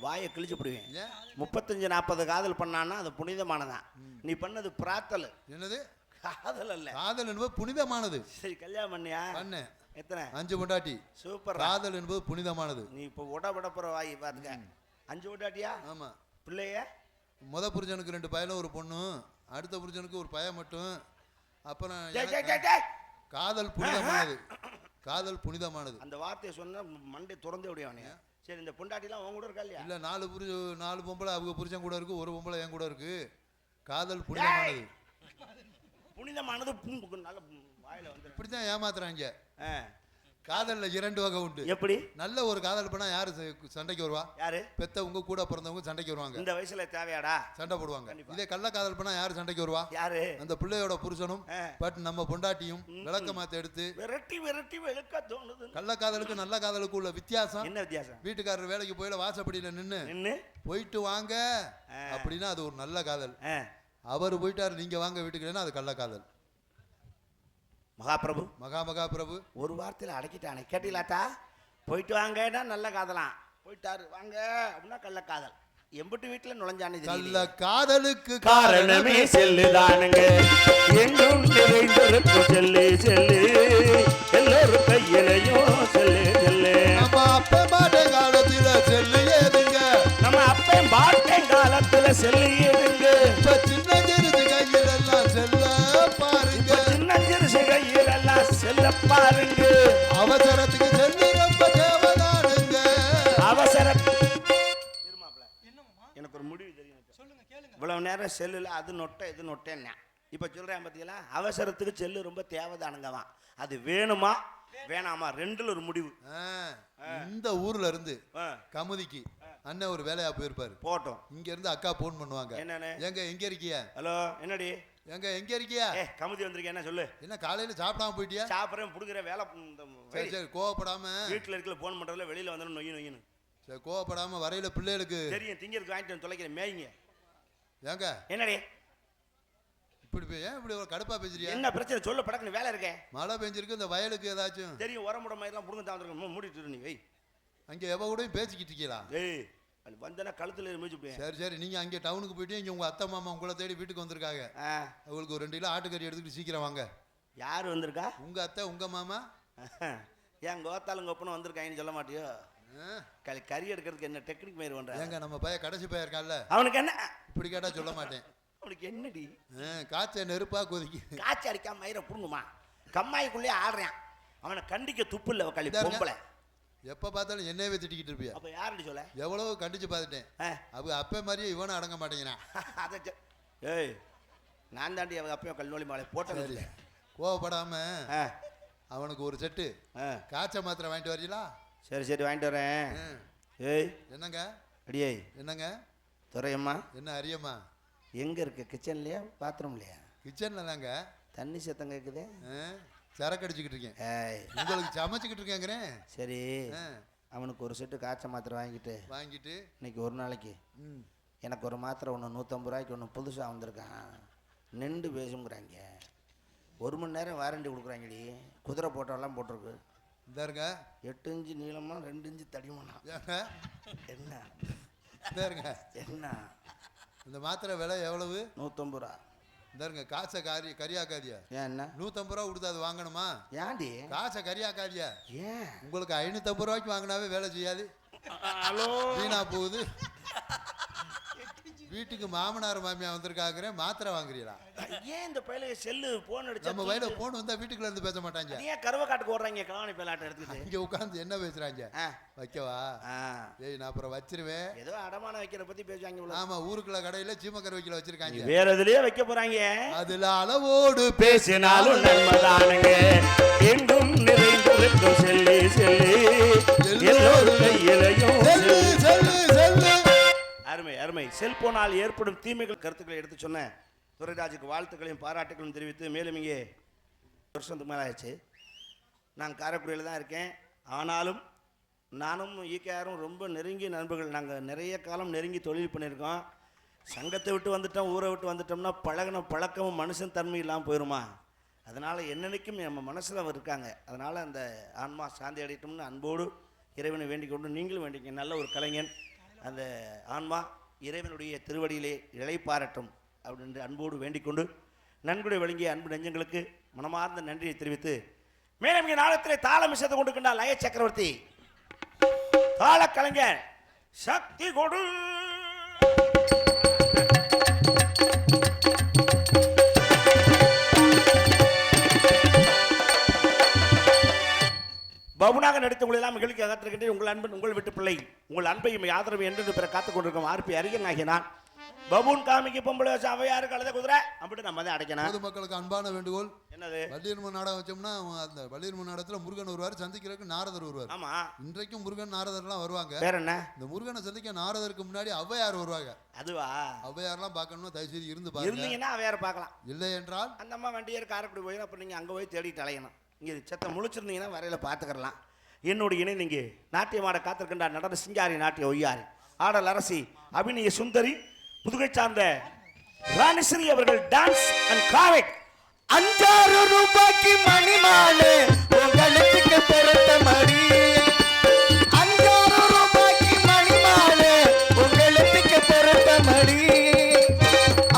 வாயை கிழிச்சு போடுவேன். ஏன்? 35-40 காதல் பண்ணான்னா அது புனிதமானதான். நீ பண்ணது பிராத்தல், என்னது? காதல் அல்ல. காதல் என்பது புனிதமானது. சரி, கல்யாணம் பண்ணியா? பண்ணேன். எத்தனை? 5 பொண்டாட்டி. சூப்பர். காதல் என்பது புனிதமானது. நீ இப்போ உடபடப்புற வாய் பாருங்க. 5 பொண்டாட்டியா? ஆமா. பிள்ளைய முத புருஷனுக்கு 2 பையனும் ஒரு பொண்ணு, அடுத்த புருஷனுக்கு ஒரு பையன் மட்டும். அப்புறம் டேய், டேய், டேய், டேய். காதல் புனிதமானது. காதல் புனிதமானது. அந்த வார்த்தையை சொன்னா மண்டை திறந்தே விடுவானே. சரி, இந்த பொண்டாட்டிலாம் உன் கூட இருக்கா இல்லையா? இல்ல 4 பொம்பளை அவங்க புருஷன் கூட இருக்கு, ஒரு பொம்பளை என் கூட இருக்கு. காதல் புனிதமானது. புனிதமானது நல்ல வாயில வந்து இப்படித்தான் ஏமாத்துறாங்க. காதல்ல 2 வகை உண்டு. எப்படி? நல்ல ஒரு காதல் பண்ணா யாரு சண்டைக்கு வருவா? யாரு? பெத்தவங்க கூட பிறந்தவங்க சண்டைக்கு வருவாங்க. இந்த வயசுல தேவையாடா? சண்டை போடுவாங்க. இதே கள்ள காதல் பண்ணா யாரு சண்டைக்கு வருவா? யாரு? அந்த பிள்ளையோட புருஷனும் பட் நம்ம பொண்டாட்டியும் விளக்க மாத்த எடுத்து விரட்டி விரட்டி வெளுக்க தோணுது. கள்ள காதலுக்கு நல்ல காதலுக்கு உள்ள வித்தியாசம் என்ன வித்தியாசம்? வீட்டுக்காரர் வேலைக்கு போயில வாசப்படியில நின்னு போயிட்டு வாங்க அப்படின்னா அது ஒரு நல்ல காதல். அவர் போயிட்டாரு நீங்க வாங்க வீட்டுக்கு, அது கள்ள காதல். மகாபிரபு மகாபிரபு ஒரு வார்த்தையில அடக்கிட்டானே, கேட்டீங்களாத்தா? போயிட்டு வாங்கன்னா நல்ல காதலாம், போயிட்டாரு வாங்க அப்படின்னா கள்ள காதல். எம்பட்டு வீட்டுல நுழைஞ்சானே கள்ள காதலுக்கு காரணமே செல்லுதானுங்க. எங்கும் நிறைந்திருக்கும் செல்லு செல்லு, எல்லோரும் கையிலையும் செல்லு செல்லு. நம்ம அப்ப பாட்டை காலத்துல செல்லு ஏதுங்க, நம்ம அப்ப பாட்டை காலத்துல செல்லு ஏதுங்க. இப்ப சின்ன சிறுது கையிலெல்லாம் செல்ல பாருங்க, சின்ன சிறுசு கையிலெல்லாம் செல்ல பாருங்க. அவசரத்துக்கு செல்லு ரொம்ப தேவைதானுங்க. எனக்கு ஒரு முடிவு தெரியும். இவ்வளவு நேரம் செல்லுல அது நொட்டை இது நொட்டேன்னா இப்ப சொல்றேன் பாத்தீங்களா? அவசரத்துக்கு செல்லு ரொம்ப தேவைதானுங்கவான். அது வேணுமா வேணாமா ரெண்டுல ஒரு முடிவு. இந்த ஊர்ல இருந்து கமுதிக்கு அண்ணன் ஒரு வேலையா போயிருப்பாரு. போட்டோம். இங்க இருந்து அக்கா போன் பண்ணுவாங்க. என்னன்னு? எங்க எங்க இருக்கியா? ஹலோ, என்னடி? எங்க இருக்கியா? கமுதி வந்திருக்கேன், என்ன சொல்லு. என்ன காலையில சாப்பிடாம போயிட்டியா? சாப்பிட்றேன், புடுக்குற வேலை. சரி சரி, கோவப்படாம. வீட்டுல இருக்கல போன் பண்றதுல வெளியில வந்து நொய்யு. சரி, கோவப்படாம வரையில பிள்ளைகளுக்கு தெரியும், திங்கிறதுக்கு வாங்கிட்டு வந்து தொலைக்கிறேன், மேய்ங்க. ஏங்க என்னடி இப்படி ஏன் இப்படி ஒரு கடுப்பா பேசுறியா? என்ன பிரச்சனை சொல்லு, படக்குன்னு வேலை இருக்கேன். மழை பெஞ்சிருக்கு, இந்த வயலுக்கு ஏதாச்சும் தெரியும், உரமுட மாதிரிலாம் புடுங்க தான் மூடிட்டு நீ வை. அங்க எவ கூடயும் பேசிக்கிட்டு இருக்கீங்களா? ஏய், அது வந்தனா கழுத்துல மிதிச்சு. சரி சரி, நீங்க அங்கே டவுனுக்கு போயிட்டு இங்க உங்க அத்தை மாமா உங்களை தேடி வீட்டுக்கு வந்திருக்காங்க. அவங்களுக்கு ஒரு 2 கிலோ ஆட்டுக்கறி எடுத்துக்கிட்டு சீக்கிரம் வாங்க. யாரு வந்திருக்கா? உங்க அத்தை உங்க மாமா. ஏன் கோத்தாளுங்க ஒப்பனும் வந்திருக்காங்கன்னு சொல்ல மாட்டியோ? கறி எடுக்கிறதுக்கு என்ன டெக்னிக் மாரி பண்ற? ஏங்க நம்ம பையன் கடைசி பையன் இருக்கான்ல, அவனுக்கு என்ன? இப்படி கேட்டா சொல்ல மாட்டேன். அவனுக்கு என்னடி? காய்ச்ச நெருப்பா கொதிக்கு. காய்ச்சி அடிக்காம மயிரை புடுங்குமா? கம்மாய்க்குள்ளே ஆடுறான். அவனை கண்டிக்க துப்பு இல்ல களி பொம்பளை. எப்ப பார்த்தாலும் என்னையவே திட்டிக்கிட்டு இருப்பியா? அப்ப யாருன்னு சொல்ல? எவ்வளவு கண்டிச்சு பார்த்துட்டேன். அவ அப்ப மாதிரியே இவனும் அடங்க மாட்டேங்கிறான். அதை ஏய், நான் தாண்டி அவங்க அப்பயும் கல்லூரி மாலை போட்டது. கோவப்படாம அவனுக்கு ஒரு செட்டு காய்ச்ச மாத்திரை வாங்கிட்டு வரீங்களா? சரி சரி, வாங்கிட்டு வரேன். ஏய் என்னங்க? அடியே என்னங்க? துறையம்மா. என்ன அரியம்மா? எங்க இருக்கு? கிச்சன்லயா பாத்ரூம்லயா? கிச்சன்ல தாங்க. தண்ணி சத்தம் கேக்குது. சரக்கு அடிச்சுக்கிட்டு இருக்கேன். உங்களுக்கு சமைச்சுக்கிட்டு இருக்கேங்கிறேன். சரி, அவனுக்கு ஒரு செட்டு காய்ச்ச மாத்திரை வாங்கிட்டு இன்னைக்கு ஒரு நாளைக்கு எனக்கு ஒரு மாத்திரை ஒன்று 150 ரூபாய்க்கு ஒன்று புதுசாக வந்திருக்கான். நின்று பேசுங்கிறாங்க. 1 மணி நேரம் வாரண்டி கொடுக்குறாங்கடி. குதிரை போட்டோலாம் போட்டிருக்கு. இந்த இருங்க, 8 இன்ச்சு நீளமா 2 இன்ச்சு தடிமனா. என்ன இருங்க, என்ன இந்த மாத்திரை விலை எவ்வளவு? 150 ரூபா. இந்த இருங்க, காசை கரியாக்காதியா? ஏன் என்ன 150 ரூபா கொடுத்து அது வாங்கணுமா? ஏன்டி காசை கரியாக்காதியா? ஏன் உங்களுக்கு 550 ரூபாய்க்கு வாங்கினாவே வேலை செய்யாது. ஹலோ, வீணா போகுது. வீட்டுக்கு மாமனார் மாமியா வந்திருக்காங்க, மாத்திரை வாங்குறீங்களா? ஏன் இந்த பையல செல்லு போன் அடிச்சா நம்ம வயல போன் வந்தா வீட்டுக்குள்ள இருந்து பேச மாட்டாங்க. ஏன் கருவ காட்டுக்கு ஓடுறாங்க? கலாணி பேலாட்ட எடுத்துக்கிட்டு இங்க உட்கார்ந்து என்ன பேசுறாங்க? வைக்கவா? ஏய், நான் அப்புறம் வச்சிருவேன். ஏதோ அடமான வைக்கிற பத்தி பேசுவாங்க. ஆமா, ஊருக்குள்ள கடையில சீமக்கரை வைக்கல வச்சிருக்காங்க. வேற எதுலயே வைக்க போறாங்க. அதுல அளவோடு பேசினாலும் நன்மைதானுங்க. எங்கும் நிறைந்திருக்கும் செல்லு செல்லு, எல்லோரும் கையிலையும் செல்லு செல்லு செல்லு. அருமை அருமை. செல்போனால் ஏற்படும் தீமைகள் கருத்துக்களை எடுத்து சொன்ன துரைராஜுக்கு வாழ்த்துக்களையும் பாராட்டுகளையும் தெரிவித்து, மேலும் இங்கே வருஷத்துக்கு மேலே ஆயிடுச்சு. நான் காரைக்குடியில் தான் இருக்கேன். ஆனாலும் நானும் ஈக்கையாரும் ரொம்ப நெருங்கிய நண்பர்கள். நாங்கள் நிறைய காலம் நெருங்கி தொழில் பண்ணியிருக்கோம். சங்கத்தை விட்டு வந்துட்டோம், ஊரை விட்டு வந்துட்டோம்னா பழகின பழக்கமும் மனுஷன் தன்மை இல்லாமல் போயிடுமா? அதனால் என்னென்னைக்கும் நம்ம மனசில் இருக்காங்க. அதனால் அந்த ஆன்மா சாந்தி அடையட்டும்னு அன்போடு இறைவனை வேண்டிக் கொண்டு நீங்களும் வேண்டிக்க. நல்ல ஒரு கலைஞன், அந்த ஆன்மா இறைவனுடைய திருவடியிலே இளைப்பாரட்டும் அப்படின்னு அன்போடு வேண்டிக் கொண்டு நன்கொடை வழங்கிய அன்பு நெஞ்சங்களுக்கு மனமார்ந்த நன்றியை தெரிவித்து, மேலும் இங்கே நாளத்திலே தாளம் இசைத்து கொண்டிருக்கின்றார் லய சக்கரவர்த்தி தாள கலைஞர் சக்தி கொடு. பவுனாக நடித்த உங்களை எல்லாம் மகிழ்ச்சி அகற்றிருக்கின்றேன். உங்கள் அன்பன் உங்கள் வீட்டு பிள்ளை, உங்கள் அன்பையும் ஆதரவு என்று பிற காத்துக் கொண்டிருக்கும் ஆர்பி அறிஞன் ஆகிய நான் பபூன் காமிக்கு பொம்பளை வச்சு அவையாருக்கு அழுத குதிரை அப்படி நம்ம தான் அடைக்கணும். பொதுமக்களுக்கு அன்பான வேண்டுகோள், என்னது வள்ளியர்மன் நாடகம் வச்சோம்னா அந்த வள்ளியர்மன் நாடகத்துல முருகன் வருவார், சந்திக்கிறதுக்கு நாரதர் வருவார். ஆமா, இன்றைக்கும் முருகன் நாரதர்லாம் வருவாங்க. வேற என்ன? இந்த முருகனை சந்திக்க நாரதருக்கு முன்னாடி ஔவையார் வருவாங்க. அதுவா? ஔவையார்லாம் பார்க்கணும்னா தயவு செய்து இருந்து பாருங்க. இருந்தீங்கன்னா அவையார் பார்க்கலாம். இல்லை என்றால் அந்த அம்மா வண்டியர் காரைக்குடி போய் அப்புறம் நீங்க அங்க போய் தேடிட்டு அலையணும். இங்க செத்த முழிச்சிருந்தீங்கன்னா வரையில பார்த்துக்கலாம். என்னோட இணை நீங்க நாட்டியமாட காத்திருக்கின்றார் நடன சிங்காரி நாட்டிய ஒய்யாரி ஆடல் அரசி அபிநய சுந்தரி புதுகை சார்ந்த ராணிஸ்ரீ அவர்கள் டான்ஸ் அண்ட் காவிக். 5 ரூபாய்க்கு மணிமாலை உங்களுக்கு பொருத்த மடி. 5 ரூபாய்க்கு மணிமாலை உங்களுக்கு பொருத்த மடி.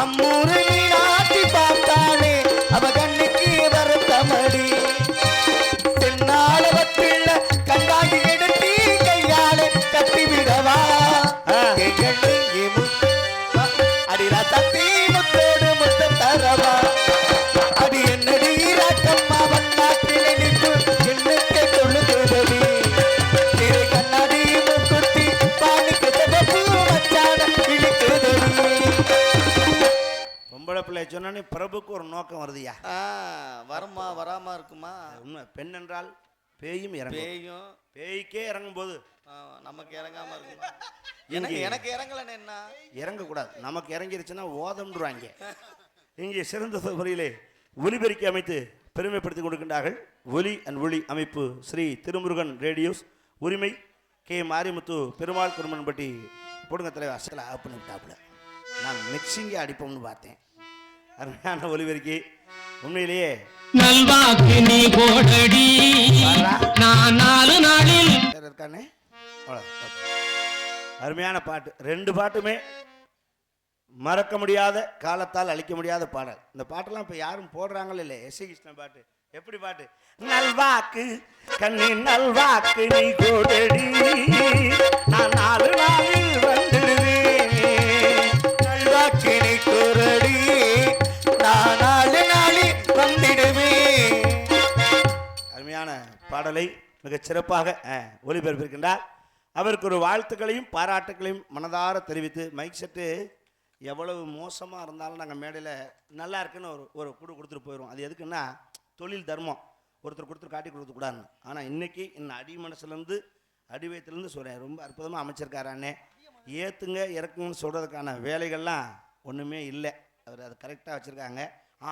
அம்மூரு நீ நாட்டி பார்த்தாலே அவ கண்ணுக்கு வருத்த மடி. தென்னாலவற்றில் கண்ணாடி எடுத்து கையாலே கட்டி விடவா. அடிரா தப்பி முத்தோடு முத்த தரவா. அடி என்னடி ராக்கம்மா வண்ணாட்டிலே நின்று என்னத்தை சொல்லுதடி. திரை கண்ணாடி முக்குத்தி பாணிக்கு தப்பு மச்சான இழுக்குதடி. பொம்பளை பிள்ளை சொன்னே பிரபுக்கு ஒரு நோக்கம் வருதுயா. வருமா வராம இருக்குமா? உண்மை. பெண் என்றால் பேயும் இறங்கும். பேயும் பேய்க்கே இறங்கும் போது நமக்கு இறங்காம இருக்குமா? எனக்கு இறங்கலன்னு என்ன? இறங்கக்கூடாது. நமக்கு இறங்கிருச்சுன்னா ஓதம்ன்றாங்க. இங்கே சிறந்த முறையிலே ஒலிபெருக்கி அமைத்து பெருமைப்படுத்திக் கொடுக்கின்றார்கள் ஒலி அண்ட் ஒளி அமைப்பு ஸ்ரீ திருமுருகன் ரேடியோஸ் உரிமை கே மாரிமுத்து பெருமாள் குருமன்பட்டி போடுங்க தலைவர். அசல ஆஃப் பண்ணி விட்டாப்புல. நான் மிக்சிங்கே அடிப்போம்னு பார்த்தேன். அருமையான ஒலிபெருக்கி. உண்மையிலேயே நல்வாக்கு நீ போடடி நான் 4 நாளில் இருக்கானே. அருமையான பாட்டு. 2 பாட்டுமே மறக்க முடியாத காலத்தால் அழிக்க முடியாத பாடல். இந்த பாட்டெல்லாம் இப்போ யாரும் போடுறாங்களே இல்லை. எஸ். கிருஷ்ணன் பாட்டு எப்படி பாட்டு? நல்வாக்கு கண்ணி நல்வாக்கு நீ கோடடி நான் 4 நாளில் வந்துடுவேன். நல்வாக்கு நீ கோரடி நான் 4 நாளில் வந்துடுவேன். அருமையான பாடலை மிகச் சிறப்பாக ஒளிபரப்பியிருக்கின்றார். அவருக்கு ஒரு வாழ்த்துக்களையும் பாராட்டுக்களையும் மனதார தெரிவித்து, மைக் செட்டு எவ்வளவு மோசமாக இருந்தாலும் நாங்கள் மேடையில் நல்லா இருக்குன்னு ஒரு கொடுத்துட்டு போயிடுவோம். அது எதுக்குன்னா தொழில் தர்மம். ஒருத்தர் காட்டி கொடுத்துக்கூடாதுன்னு. ஆனால் இன்றைக்கி இன்னும் அடி மனசுலேருந்து அடிவயத்துலேருந்து சொல்கிறேன். ரொம்ப அற்புதமாக அமைச்சிருக்காரு அண்ணே. ஏற்றுங்க இறக்குங்கன்னு சொல்கிறதுக்கான வேலைகள்லாம் ஒன்றுமே இல்லை. அவர் அதை கரெக்டாக வச்சுருக்காங்க.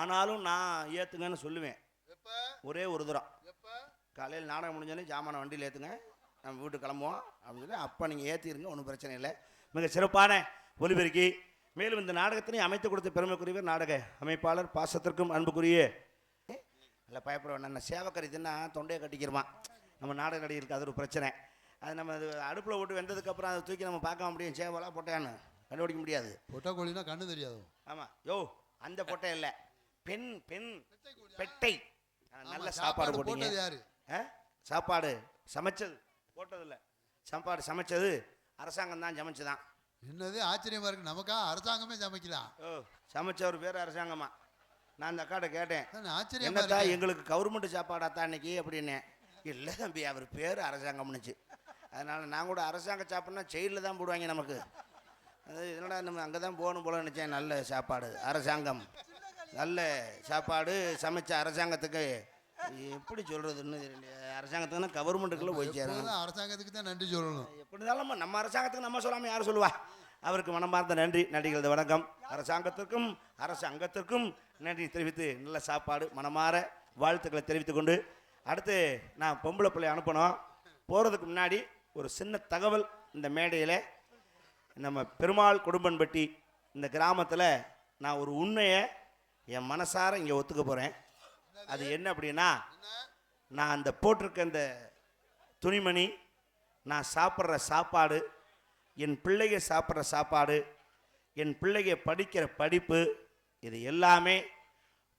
ஆனாலும் நான் ஏற்றுங்கன்னு சொல்லுவேன். ஒரே ஒரு தூரம் காலையில் நாடகம் முடிஞ்சோடனே ஜாமான வண்டியில் ஏற்றுங்க, நம்ம வீட்டுக்கு கிளம்புவோம் அப்படின்னு சொல்லி அப்போ நீங்கள் ஏற்றிருங்க, ஒன்றும் பிரச்சனை இல்லை. மிக சிறப்பான ஒலிபெருக்கி. மேலும் இந்த நாடகத்தினை அமைத்து கொடுத்த பெருமைக்குரியவர் நாடக அமைப்பாளர் பாசத்திற்கும் அன்புக்குரிய இல்லை பயப்பட வேண்டாம். சேவக்கறி தின்னா தொண்டையை கட்டிக்கிறோமா நம்ம நாடக நடிகருக்கு. அது ஒரு பிரச்சனை. அது நம்ம அடுப்பில் விட்டு வெந்ததுக்கப்புறம் அதை தூக்கி நம்ம பார்க்க முடியும். சேவலாக பொட்டையான்னு கண்டுபிடிக்க முடியாது. பொட்டை கோழினா கண்ணு தெரியாது. ஆமாம் யோ அந்த பொட்டை இல்லை, பெண் பெட்டை. நல்ல சாப்பாடு போட்டீங்க. யாரு சாப்பாடு சமைச்சது போட்டதில்லை. சாப்பாடு சமைச்சது அரசாங்கம் தான் சமைச்சுதான். என்னது ஆச்சரியமா இருக்கு. நமக்கா அரசாங்கமே சமைக்கலாம். சமைச்சவர் பேர் அரசாங்கமா. நான் அந்த அக்காட்ட கேட்டேன், ஆச்சரியமா என்னத்தா எங்களுக்கு கவர்மெண்ட் சாப்பாடாத்தான் அன்னைக்கு அப்படின்னு. இல்லை தம்பி அவர் பேர் அரசாங்கம்னுச்சு. அதனால் நான் கூட அரசாங்க சாப்பாடுனா செயலில் தான் போடுவாங்க நமக்கு. அது என்னடா நம்ம அங்கே தான் போகணும் போல நினச்சேன். நல்ல சாப்பாடு அரசாங்கம், நல்ல சாப்பாடு சமைச்ச அரசாங்கத்துக்கு எப்படி சொல்கிறதுன்னு அரசாங்கத்துக்குன்னா கவர்மெண்ட்டுக்குள்ளே போய் சேரணும். அரசாங்கத்துக்கு தான் நன்றி சொல்லணும். எப்படி இருந்தாலும் நம்ம அரசாங்கத்துக்கு நம்ம சொல்லாமல் யார் சொல்லுவா? அவருக்கு மனமார்ந்த நன்றி. நன்றிகளது வணக்கம். அரசாங்கத்திற்கும் நன்றி தெரிவித்து நல்ல சாப்பாடு மனமாற வாழ்த்துக்களை தெரிவித்துக் கொண்டு அடுத்து நான் பொம்பளை பிள்ளை அனுப்பணும். போகிறதுக்கு முன்னாடி ஒரு சின்ன தகவல். இந்த மேடையில் நம்ம பெருமாள் குடும்பன்பட்டி இந்த கிராமத்தில் நான் ஒரு உண்மையை என் மனசார இங்கே ஒத்துக்க போகிறேன். அது என்ன அப்படின்னா, நான் அந்த போட்டிருக்க இந்த துணிமணி, நான் சாப்பிட்ற சாப்பாடு, என் பிள்ளைங்க சாப்பிட்ற சாப்பாடு, என் பிள்ளைங்க படிக்கிற படிப்பு, இது எல்லாமே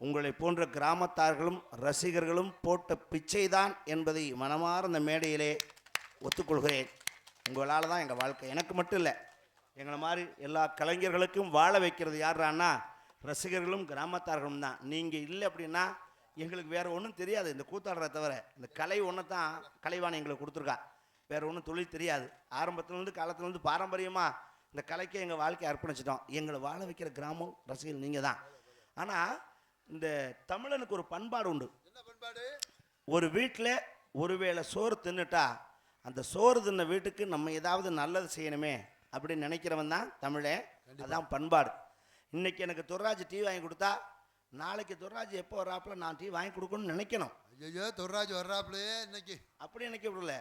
உங்களை போன்ற கிராமத்தார்களும் ரசிகர்களும் போட்ட பிச்சை தான் என்பதை மனமார்ந்த மேடையிலே ஒத்துக்கொள்கிறேன். உங்களால் தான் எங்கள் வாழ்க்கை. எனக்கு மட்டும் இல்லை, எங்களை மாதிரி எல்லா கலைஞர்களுக்கும் வாழ வைக்கிறது யாரான்னா ரசிகர்களும் கிராமத்தார்களும் தான். நீங்கள் இல்லை அப்படின்னா எங்களுக்கு வேறு ஒன்றும் தெரியாது. இந்த கூத்தாடுறத தவிர இந்த கலை ஒன்று தான் கலைவாணி எங்களுக்கு கொடுத்துருக்கா. வேறு ஒன்றும் தொழில் தெரியாது. ஆரம்பத்துலேருந்து காலத்துலேருந்து பாரம்பரியமாக இந்த கலைக்கே எங்கள் வாழ்க்கையை அர்ப்பணிச்சிட்டோம். எங்களை வாழ வைக்கிற கிராமம் ரசிகர்கள் நீங்கள் தான். ஆனால் இந்த தமிழனுக்கு ஒரு பண்பாடு உண்டு. என்ன பண்பாடு? ஒரு வீட்டில் ஒருவேளை சோறு தின்னுட்டா அந்த சோறு தின்ன வீட்டுக்கு நம்ம ஏதாவது நல்லது செய்யணுமே அப்படின்னு நினைக்கிறவன் தான் தமிழே. அதுதான் பண்பாடு. இன்றைக்கி எனக்கு துர்ராஜ் டீ வாங்கி கொடுத்தா நாளைக்கு துர்ராஜ் எப்போ வர்றாப்புல நான் டீ வாங்கி கொடுக்கணும்னு நினைக்கணும். ஐயோ துர்ராஜ் வர்றாப்புலையே இன்னைக்கு அப்படி நினைக்க விடல.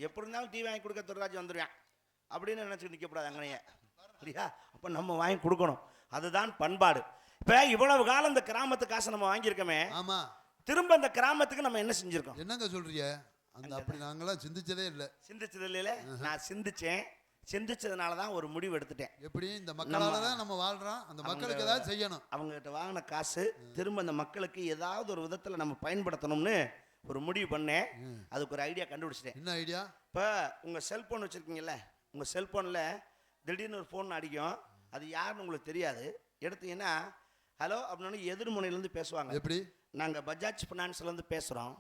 எப்படி இருந்தாலும் டீ வாங்கி கொடுக்க துர்ராஜ் வந்துடுவேன் அப்படின்னு நினச்சிட்டு நிற்கக்கூடாது அங்கனையே. சரியா? அப்போ நம்ம வாங்கி கொடுக்கணும். அதுதான் பண்பாடு. இப்போ இவ்வளவு காலம் இந்த கிராமத்து காசை நம்ம வாங்கியிருக்கோமே, ஆமாம், திரும்ப இந்த கிராமத்துக்கு நம்ம என்ன செஞ்சுருக்கோம்? என்னங்க சொல்றீங்க? அந்த அப்படி நாங்களாம் சிந்திச்சதே இல்லை. சிந்திச்சது இல்லையில நான் சிந்திச்சேன். சிந்திச்சதுனால தான் ஒரு முடிவு எடுத்துட்டேன். எப்படி இந்த மக்களால தான் நம்ம வாழ்றோம். அந்த மக்களுக்கு ஏதாவது செய்யணும். அவங்ககிட்ட வாங்கின காசு திரும்ப அந்த மக்களுக்கு ஏதாவது ஒரு விதத்தில் நம்ம பயன்படுத்தணும்னு ஒரு முடிவு பண்ணேன். அதுக்கு ஒரு ஐடியா கண்டுபிடிச்சிட்டேன். என்ன ஐடியா? இப்போ உங்கள் செல்ஃபோன் வச்சுருக்கீங்கல்ல, உங்கள் செல்ஃபோனில் திடீர்னு ஒரு ஃபோன் அடிக்கும். அது யாருன்னு உங்களுக்கு தெரியாது. எடுத்தீங்கன்னா ஹலோ அப்படின்னு எதிர்முனையிலேருந்து பேசுவாங்க. எப்படி? நாங்கள் பஜாஜ் ஃபினான்ஸ்லேருந்து பேசுகிறோம்,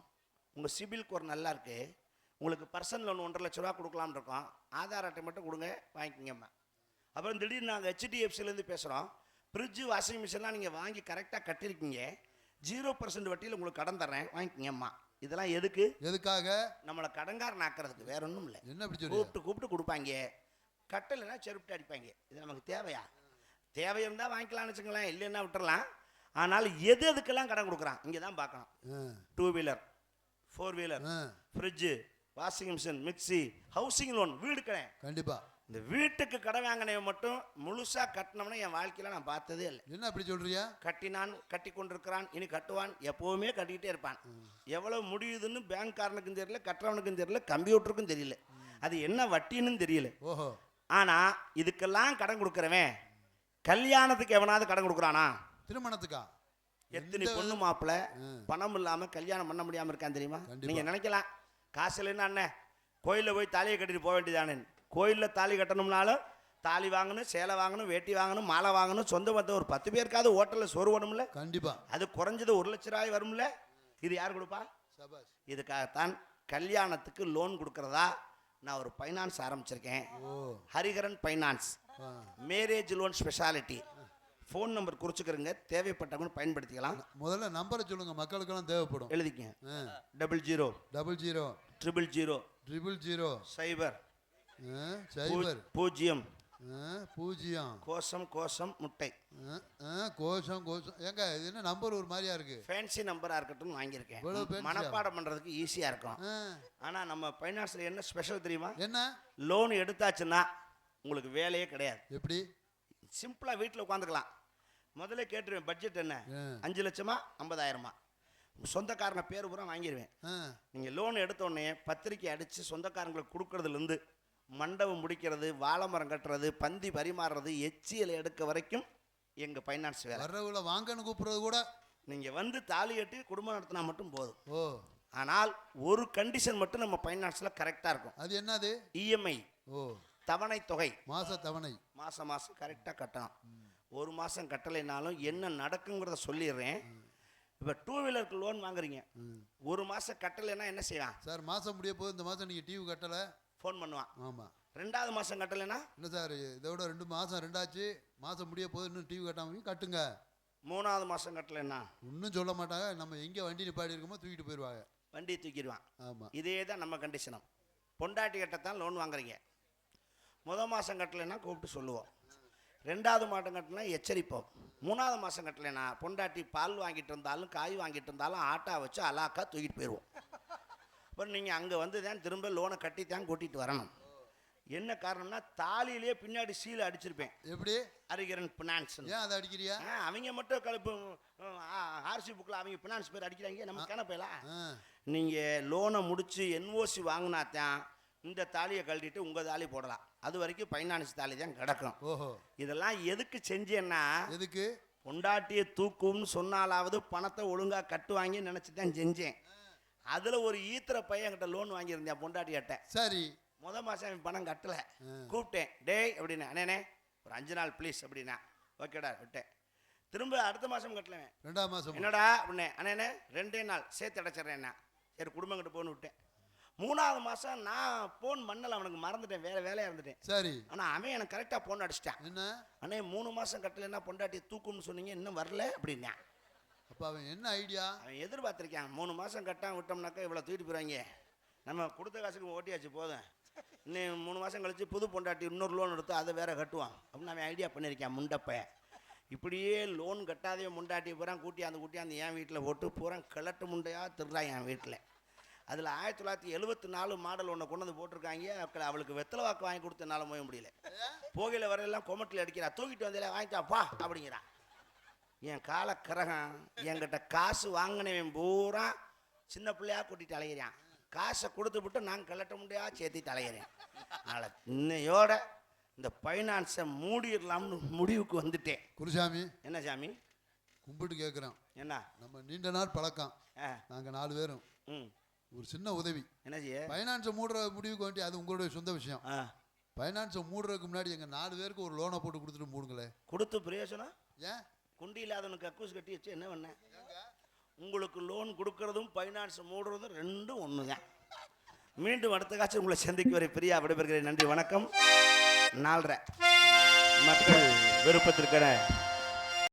உங்கள் சிபில் ஸ்கோர் நல்லா இருக்குது, உங்களுக்கு பர்சனல் லோன் 1.5 லட்ச ரூபா கொடுக்கலாம்னு இருக்கோம், ஆதார் அட்டை மட்டும் கொடுங்க வாங்கிக்கிங்கம்மா. அப்புறம் திடீர்னு நாங்கள் HDFCலேருந்து பேசுகிறோம், ஃப்ரிட்ஜு வாஷிங் மிஷின்லாம் நீங்கள் வாங்கி கரெக்டாக கட்டியிருக்கீங்க, 0% வட்டியில் உங்களுக்கு கடன் தர்றேன் வாங்கிக்கிங்கம்மா. இதெல்லாம் எதுக்கு? எதுக்காக? நம்மளை கடன்காரன் ஆக்கிறதுக்கு, வேற ஒன்றும் இல்லை. என்ன அப்படி கூப்பிட்டு கொடுப்பாங்க, கட்டலைன்னா செருப்பிட்டு அடிப்பாங்க. இது நமக்கு தேவையா? தேவை இருந்தால் வாங்கிக்கலாம்னு வச்சுங்களேன், இல்லைன்னா விட்டுறலாம். ஆனால் எது எதுக்கெல்லாம் கடன் கொடுக்குறான் இங்கே தான் பார்க்கணும். 2 wheeler 4 wheeler, fridge, washing machine, mixie, housing loan, வீடு கடன். கண்டிப்பா இந்த வீட்டுக்கு கடன் வாங்கினவன் மட்டும் முழுசாக கட்டினோம்னா என் வாழ்க்கையில் நான் பார்த்ததே இல்லை. என்ன அப்படி சொல்றியா? கட்டினான், கட்டி கொண்டிருக்கிறான், இனி கட்டுவான், எப்போவுமே கட்டிக்கிட்டே இருப்பான். எவ்வளோ முடியுதுன்னு பேங்க்காரனுக்கும் தெரியல, கட்டுறவனுக்கும் தெரியல, கம்ப்யூட்டருக்கும் தெரியல, அது என்ன வட்டின்னு தெரியல. ஓஹோ. ஆனால் இதுக்கெல்லாம் கடன் கொடுக்குறவன் கல்யாணத்துக்கு எவனாவது கடன் கொடுக்குறானா? திருமணத்துக்கா? எத்தனை பொண்ணு மாப்பிள்ளை பணம் இல்லாமல் கல்யாணம் பண்ண முடியாமல் இருக்கான் தெரியுமா? நீங்கள் நினைக்கலாம் காசு இல்லைன்னா அண்ணன் கோயிலில் போய் தாலியை கட்டிட்டு போக வேண்டியதானே. கோயிலில் தாலி கட்டணும்னாலும் தாலி வாங்கணும், சேலை வாங்கணும், வேட்டி வாங்கணும், மாலை வாங்கணும், சொந்த பந்த ஒரு 10 பேருக்காவது ஹோட்டலில் சோறு வேணும்ல. கண்டிப்பா. அது குறைஞ்சது 1 லட்ச ரூபாய் வரும்ல. இது யார் கொடுப்பா? இதுக்காகத்தான் கல்யாணத்துக்கு லோன் கொடுக்கறதா நான் ஒரு ஃபைனான்ஸ் ஆரம்பிச்சிருக்கேன். Hariharan finance marriage loan speciality. Phone number குறிச்சுக்கிறங்க, தேவைப்பட்டவங்க பயன்படுத்திக்கலாம். முதல்ல நம்பரை சொல்லுங்க, மக்களுக்கெல்லாம் தேவைப்படும். எழுதிக்கங்க. 00 00 000 000 சைபர் 0 0 கோஷம் கோஷம் முட்டை. கோஷம் கோஷம். ஏங்க இது என்ன நம்பர் ஒரு மாதிரியா இருக்கு? ஃபேன்சி நம்பராக இருக்கட்டும் வாங்கியிருக்கேன். மனப்பாடம் பண்ணுறதுக்கு ஈஸியாக இருக்கும். ஆனால் நம்ம ஃபைனான்ஸில் என்ன ஸ்பெஷல் தெரியுமா? என்ன? லோன் எடுத்தாச்சுன்னா உங்களுக்கு வேலையே கிடையாது. எப்படி? சிம்பிளாக வீட்டில் உட்காந்துக்கலாம். முதல்ல கேட்டுருவேன், பட்ஜெட் என்ன, 5 லட்சமா 50,000மா, சொந்தக்காரங்க பேர் பூரா வாங்கிடுவேன். நீங்கள் லோன் எடுத்தோடனே பத்திரிக்கை அடித்து சொந்தக்காரங்களுக்கு கொடுக்கறதுலேருந்து மண்டபம் முடிக்கிறது, வாழை மரம் கட்டுறது, பந்தி பரிமாறுறது, எச்சியலை எடுக்க வரைக்கும் எங்கள் ஃபைனான்ஸ் வேலை. வரவுல வாங்கன்னு கூப்பிடுறது கூட நீங்கள் வந்து தாலி கட்டி குடும்பம் நடத்தினா மட்டும் போதும். ஆனால் ஒரு கண்டிஷன் மட்டும் நம்ம ஃபைனான்ஸில் கரெக்டாக இருக்கும். அது என்னது? EMI. தவணை தொகை, மாச தவணை, மாதம் கரெக்டாக கட்டணும். ஒரு மாதம் கட்டலைனாலும் என்ன நடக்குங்கிறத சொல்லிடுறேன். இப்போ 2 வீலருக்கு லோன் வாங்குறீங்க, ஒரு மாதம் கட்டலைன்னா என்ன செய்வான்? சார் மாதம் முடிய போது இந்த மாதம் நீங்கள் டிவி கட்டலை ஃபோன் பண்ணுவான். ஆமாம். 2வது மாதம் கட்டலைன்னா இல்லை சார் இதோட 2 மாதம் ரெண்டாச்சு, மாதம் முடிய போது இன்னும் டிவி கட்டாமல் கட்டுங்க. 3வது மாதம் கட்டலைன்னா இன்னும் சொல்ல மாட்டாங்க. நம்ம எங்கே வண்டி நிப்பாடி இருக்குமோ தூக்கிட்டு போயிடுவாங்க. வண்டியை தூக்கிடுவான். ஆமாம். இதே தான் நம்ம கண்டிஷனும். பொண்டாட்டி கட்டத்தான் லோன் வாங்குறீங்க. 1 மாதம் கட்டலைன்னா கூப்பிட்டு சொல்லுவோம், 2வது மாதம் கட்டினா எச்சரிப்போம், 3வது மாதம் கட்டலைன்னா பொண்டாட்டி பால் வாங்கிட்டு இருந்தாலும் காய் வாங்கிட்டு இருந்தாலும் ஆட்டா வச்சு அலாக்கா தூக்கிட்டு போயிடுவோம். அப்புறம் நீங்கள் அங்கே வந்து தான் திரும்ப லோனை கட்டி தான் கூட்டிகிட்டு வரணும். என்ன காரணம்னா தாலியிலேயே பின்னாடி சீலை அடிச்சிருப்பேன். எப்படி? ஹரிகரன் பினான்ஸ். ஏன் அதை அடிக்கிறியா? அவங்க மட்டும் கலப்பு ஆர்சி புக்கில் அவங்க பினான்ஸ் பேர் அடிக்கிறாங்க, நம்ம கணப்பையில. ஆ. நீங்கள் லோனை முடிச்சு என்ஓசி வாங்கினாத்தான் இந்த தாலியை கழட்டிட்டு உங்கள் தாலி போடலாம். அது வரைக்கும் ஃபைனான்ஸ் தாலி தான் கிடக்கும். ஓஹோ. இதெல்லாம் எதுக்கு செஞ்சேன்னா, எதுக்கு? பொண்டாட்டியை தூக்கும்னு சொன்னாலாவது பணத்தை ஒழுங்காக கட்டுவாங்கி நினச்சி தான் செஞ்சேன். அதில் ஒரு ஈத்திர பையன் என்கிட்ட லோன் வாங்கியிருந்தேன் பொண்டாட்டிகிட்ட. சரி. மாதம் அவன் பணம் கட்டலை. கூப்பிட்டேன், டேய் அப்படின்னா, அண்ணே ஒரு 5 நாள் ப்ளீஸ் அப்படின்னா, ஓகேடா விட்டேன். திரும்ப அடுத்த மாதம் கட்டலவேன். 2ஆம் மாதம் என்னடா அப்படின்னே, அண்ணே 2 நாள் சேர்த்து அடைச்சிட்றேன்னா. சரி குடும்பம் கிட்ட போன்னு விட்டேன். 3ஆவது மாதம் நான் ஃபோன் பண்ணலை, அவனுக்கு மறந்துட்டேன், வேறு வேலையாக இருந்துட்டேன். சரி. ஆனால் அவன் எனக்கு கரெக்டாக ஃபோன் அடிச்சிட்டான். என்ன? அண்ணே 3 மாதம் கட்டலைன்னா பொண்டாட்டியை தூக்கும்னு சொன்னீங்க, இன்னும் வரல அப்படின்னா. அப்போ அவன் என்ன ஐடியா? அவன் எதிர்பார்த்துருக்கான், 3 மாதம் கட்டான் விட்டோம்னாக்கா இவ்வளோ தூக்கிட்டு போகிறாங்க, நம்ம கொடுத்த காசுக்கு ஓட்டியாச்சு போதும், இன்னும் 3 மாதம் கழிச்சு புது பொண்டாட்டி இன்னொரு லோன் எடுத்து அதை வேற கட்டுவான் அப்படின்னு அவன் ஐடியா பண்ணியிருக்கான் முண்டப்ப. இப்படியே லோன் கட்டாதே முண்டாட்டி பூரா கூட்டியாந்து என் வீட்டில் போட்டு பூரா கிழட்டு முண்டையாக திருறான் என் வீட்டில். அதில் 1974 மாடல் ஒன்று கொண்டு வந்து போட்டிருக்காங்க. அவளுக்கு வெத்தலை வாக்கு வாங்கி கொடுத்தனால போக முடியல. போகையில் வரையெல்லாம் கொமட்டில் அடிக்கிறா, தூக்கிட்டு வந்தேல வாங்கிட்டாப்பா அப்படிங்கிறான். என் காலக்கரகம் என்கிட்ட காசு வாங்கினவன் பூரா சின்ன பிள்ளையாக கூட்டிகிட்டு அலைகிறான். காசை கொடுத்து விட்டு நான் கிளட்ட முடியா சேர்த்திட்டு அலைகிறேன். அதனால் இன்னையோட இந்த ஃபைனான்ஸை மூடிடலாம்னு முடிவுக்கு வந்துட்டேன். குருசாமி. என்ன சாமி? கும்பிட்டு கேட்குறோம். என்ன? நம்ம நீண்ட நாள் பழக்கம். நாங்கள் 4 பேரும் ஒரு சின்ன உதவி. என்ன செய்ய? ஃபைனான்ஸை மூடுற முடிவுக்கு வேண்டி, அது உங்களுடைய சொந்த விஷயம். ஃபைனான்ஸை மூடுறதுக்கு முன்னாடி எங்கள் 4 பேருக்கு ஒரு லோனை போட்டு கொடுத்துட்டு மூடுங்களே. கொடுத்து பிரயோஜனம்? ஏன்? குண்டி இல்லாதவனுக்கு அக்கூஸ் கட்டி வச்சு என்ன பண்ணேன்? உங்களுக்கு லோன் கொடுக்கறதும் ஃபைனான்ஸ் மூடுறதும் ரெண்டும் ஒன்று தான். மீண்டும் அடுத்த காட்சி உங்களை சந்திக்க வரை பிரியா விடைபெறுகிறேன். நன்றி, வணக்கம். 4:30 மக்கள் விருப்பத்திற்கான